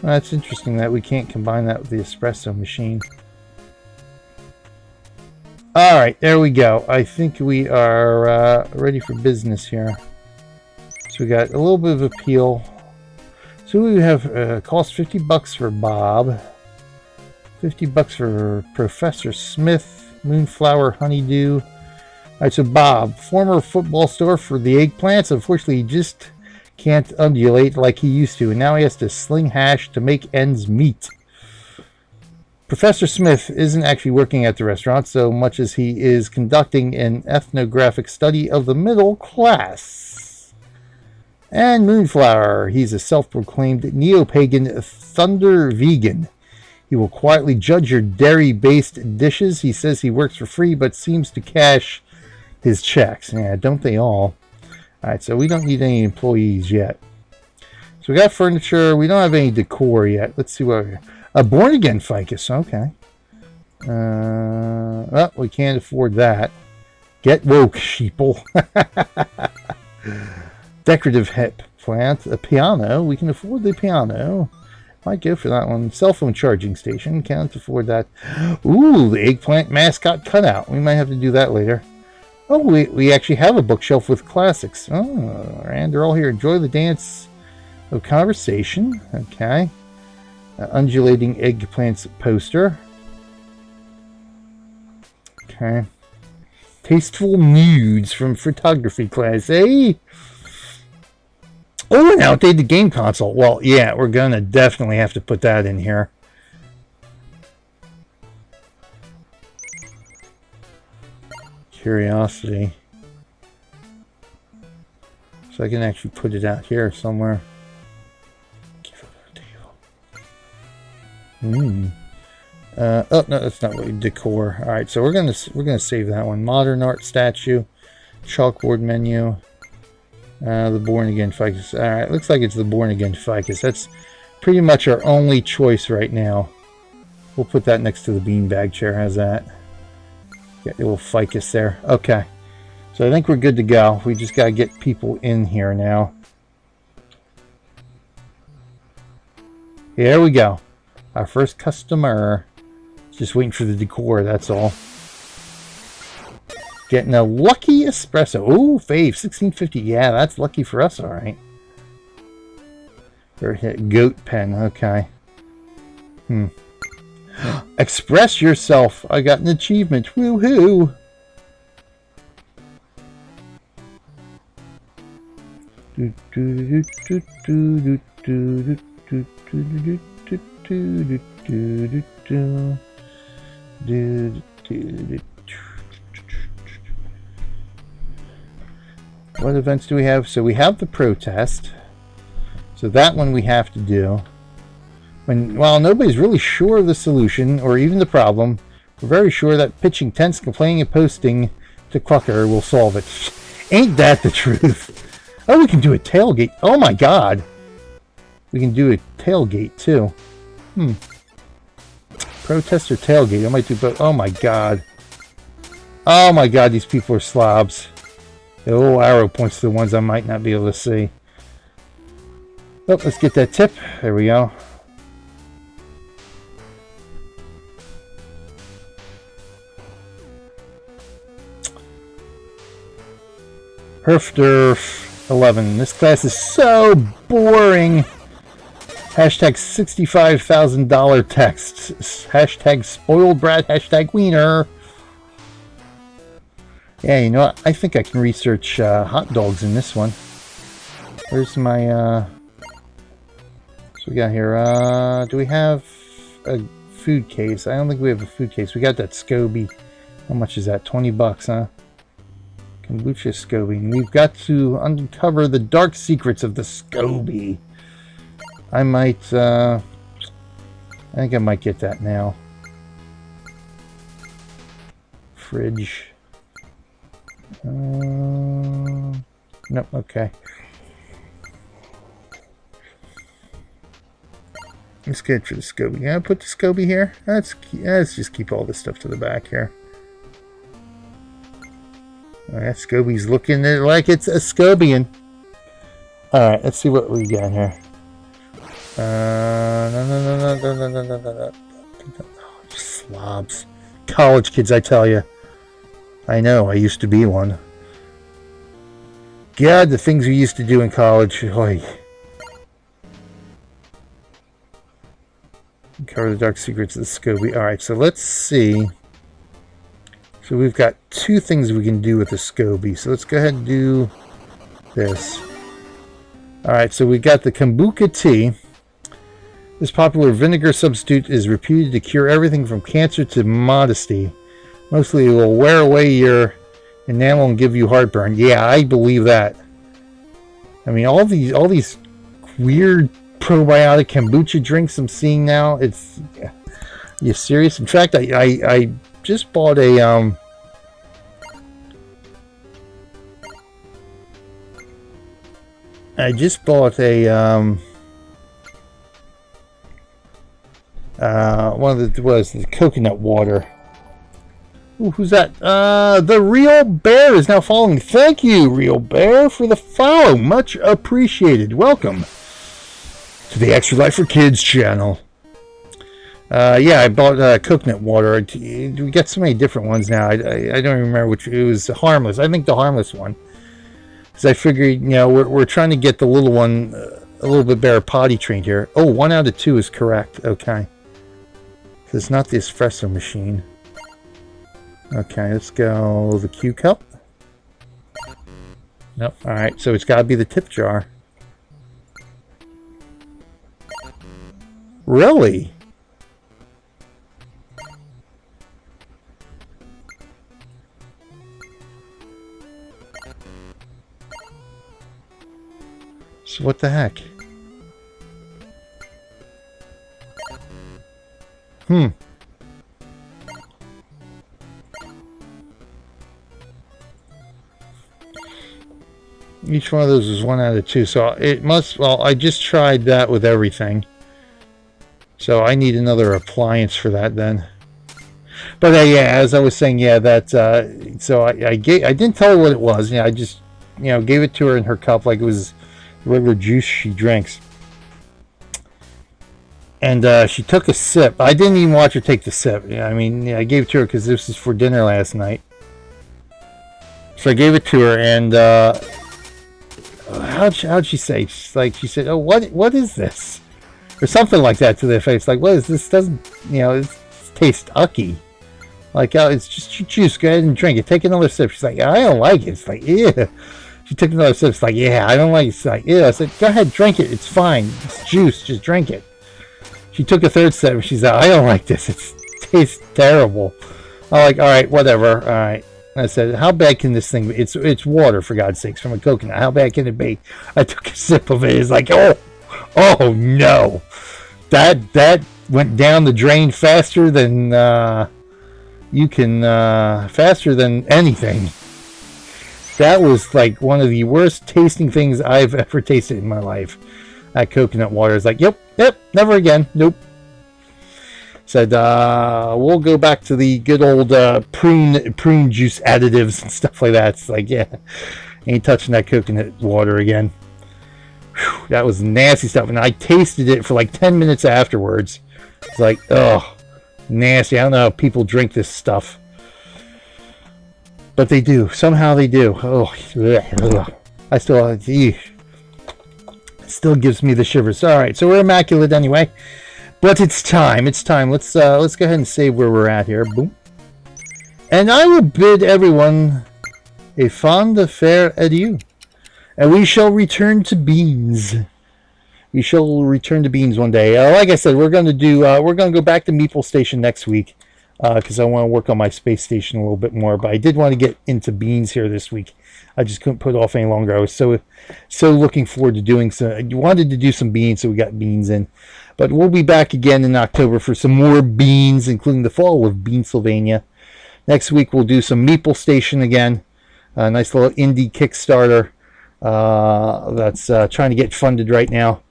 Speaker 1: Well, that's interesting that we can't combine that with the espresso machine. Alright, there we go. I think we are ready for business here. So we got a little bit of appeal. So we have cost $50 for Bob. $50 for Professor Smith. Moonflower Honeydew. Alright, so Bob, former football star for the eggplants. Unfortunately, he just can't undulate like he used to, and now he has to sling hash to make ends meet. Professor Smith isn't actually working at the restaurant so much as he is conducting an ethnographic study of the middle class. And Moonflower, he's a self-proclaimed neo-pagan thunder vegan. He will quietly judge your dairy-based dishes. He says he works for free but seems to cash his checks. Yeah, don't they all? Alright, so we don't need any employees yet. So we got furniture. We don't have any decor yet. Let's see what... A born-again ficus. Okay. Well, we can't afford that. Get woke, sheeple. Decorative hip plant. A piano. We can afford the piano. Might go for that one. Cell phone charging station. Can't afford that. Ooh, the eggplant mascot cutout. We might have to do that later. Oh, we actually have a bookshelf with classics. Oh, and they're all here. Enjoy the dance of conversation. Okay. Undulating eggplants poster. Okay. Tasteful nudes from photography class, eh? Oh, an outdated game console. Well, yeah, we're gonna definitely have to put that in here. Curiosity. So I can actually put it out here somewhere. Oh no, that's not what decor. All right, so we're gonna save that one. Modern art statue, chalkboard menu, the born again ficus. All right, looks like it's the born again ficus. That's pretty much our only choice right now. We'll put that next to the beanbag chair. How's that? Get a little ficus there. Okay, so I think we're good to go. We just gotta get people in here now. Here we go. Our first customer. Just waiting for the decor, that's all. Getting a lucky espresso. Oh, fave, 1650. Yeah, that's lucky for us, alright. Goat pen, okay. Express yourself. I got an achievement. Woohoo! What events do we have? So we have the protest. So that one we have to do. While nobody's really sure of the solution or even the problem, we're very sure that pitching tents, complaining, and posting to Clucker will solve it. Ain't that the truth? Oh, we can do a tailgate. Oh my god. We can do a tailgate too. Protest or tailgate? I might do both. Oh my god. Oh my god, these people are slobs. The little arrow points to the ones I might not be able to see. Oh, let's get that tip. There we go. Herfderf 11. This class is so boring. Hashtag $65,000 texts. Hashtag spoiled brat. Hashtag wiener. Yeah, you know what? I think I can research hot dogs in this one. Where's my... So we got here... do we have a food case? I don't think we have a food case. We got that SCOBY. How much is that? 20 bucks, huh? Kombucha SCOBY. And we've got to uncover the dark secrets of the SCOBY. I might, I think I might get that now. fridge. Nope, okay. Let's get to the SCOBY. Yeah, put the SCOBY here. Let's just keep all this stuff to the back here. Alright, SCOBY's looking like it's a Scobian. Alright, let's see what we got here. No. Slobs. College kids, I tell you. I know, I used to be one. God, the things we used to do in college. Oy. Cover the dark secrets of the SCOBY. Alright, so let's see. So we've got two things we can do with the SCOBY. So let's go ahead and do this. Alright, so we got the kombucha tea. This popular vinegar substitute is reputed to cure everything from cancer to modesty. Mostly it will wear away your enamel and give you heartburn. Yeah, I believe that. I mean, all these weird probiotic kombucha drinks I'm seeing now. It's, you serious? In fact, I just bought a one of the coconut water. Ooh, who's that? The Real Bear is now following. Thank you, Real Bear, for the follow. Much appreciated. Welcome to the Extra Life for Kids channel. Yeah, I bought coconut water. We got so many different ones now. I don't even remember which. It was harmless. I think the harmless one. Because I figured, you know, we're trying to get the little one a little bit better potty trained here. Oh, 1 out of 2 is correct. Okay. So it's not the espresso machine. Okay, let's go the Q cup. Nope. Alright, so it's got to be the tip jar. Really? So what the heck? Each one of those is 1 out of 2, so it must, well, I just tried that with everything. So I need another appliance for that then. But yeah, as I was saying, yeah, that, so I didn't tell her what it was. Yeah, I just, you know, gave it to her in her cup like it was regular juice she drinks. And she took a sip. I didn't even watch her take the sip. Yeah, I mean, yeah, I gave it to her because this was for dinner last night. So I gave it to her, and how'd she say? She said, "Oh, what is this?" Or something like that to their face. Like, what is this? Doesn't, you know, it tastes ucky. Like, oh, it's just juice. Go ahead and drink it. Take another sip. She's like, I don't like it. It's like, yeah. She took another sip. It's like, yeah, I don't like it. It's like, yeah. I said, go ahead, drink it. It's fine. It's juice. Just drink it. She took a third sip. She's like, I don't like this. It tastes terrible. I'm like, all right, whatever. All right. And I said, how bad can this thing be? It's water, for God's sakes, from a coconut. How bad can it be? I took a sip of it. It's like, oh no. That went down the drain faster than faster than anything. That was like one of the worst tasting things I've ever tasted in my life. That coconut water is like, yep, never again. Nope. Said, we'll go back to the good old prune juice additives and stuff like that. It's like, yeah, ain't touching that coconut water again. Whew, that was nasty stuff. And I tasted it for like 10 minutes afterwards. It's like, oh, nasty. I don't know how people drink this stuff. But they do. Somehow they do. Oh, ugh. I still, it still gives me the shivers. All right, so we're immaculate anyway. But it's time. It's time. Let's go ahead and save where we're at here. Boom. And I will bid everyone a fond fair adieu. And we shall return to beans. We shall return to beans one day. Like I said, we're going to do. We're going to go back to Meeple Station next week because I want to work on my space station a little bit more. But I did want to get into beans here this week. I just couldn't put it off any longer. I was so looking forward to doing some. I wanted to do some beans, so we got beans in. But we'll be back again in October for some more beans, including the fall of Beansylvania Next week we'll do some Meeple Station again. A nice little indie Kickstarter that's trying to get funded right now.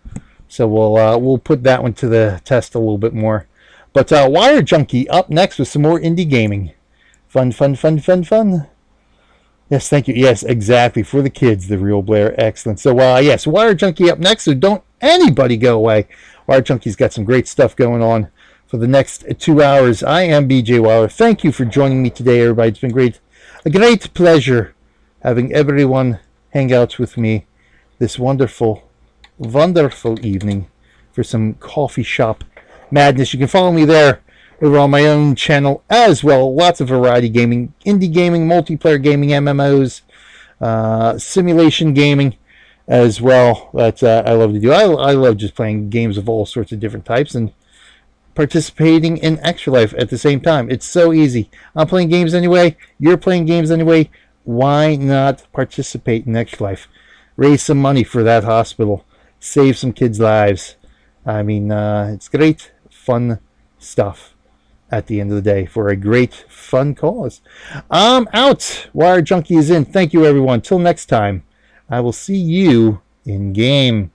Speaker 1: So we'll put that one to the test a little bit more. But Wire Junkie up next with some more indie gaming. Fun, fun, fun, fun, fun. Yes, thank you. Yes, exactly. For the kids, the real Blair. Excellent. So, yes, Wire Junkie up next. So don't anybody go away. Wire Junkie's got some great stuff going on for the next 2 hours. I am BJ Wyler. Thank you for joining me today, everybody. It's been great. A great pleasure having everyone hang out with me this wonderful, wonderful evening for some coffee shop madness. You can follow me there over on my own channel as well. Lots of variety gaming, indie gaming, multiplayer gaming, MMOs, simulation gaming as well. That I love to do. I love just playing games of all sorts of different types and participating in Extra Life at the same time. It's so easy. I'm playing games anyway. You're playing games anyway. Why not participate in Extra Life? Raise some money for that hospital. Save some kids' lives. I mean, it's great, fun stuff at the end of the day for a great, fun cause. I'm out. Wire Junkie is in. Thank you, everyone. Till next time, I will see you in game.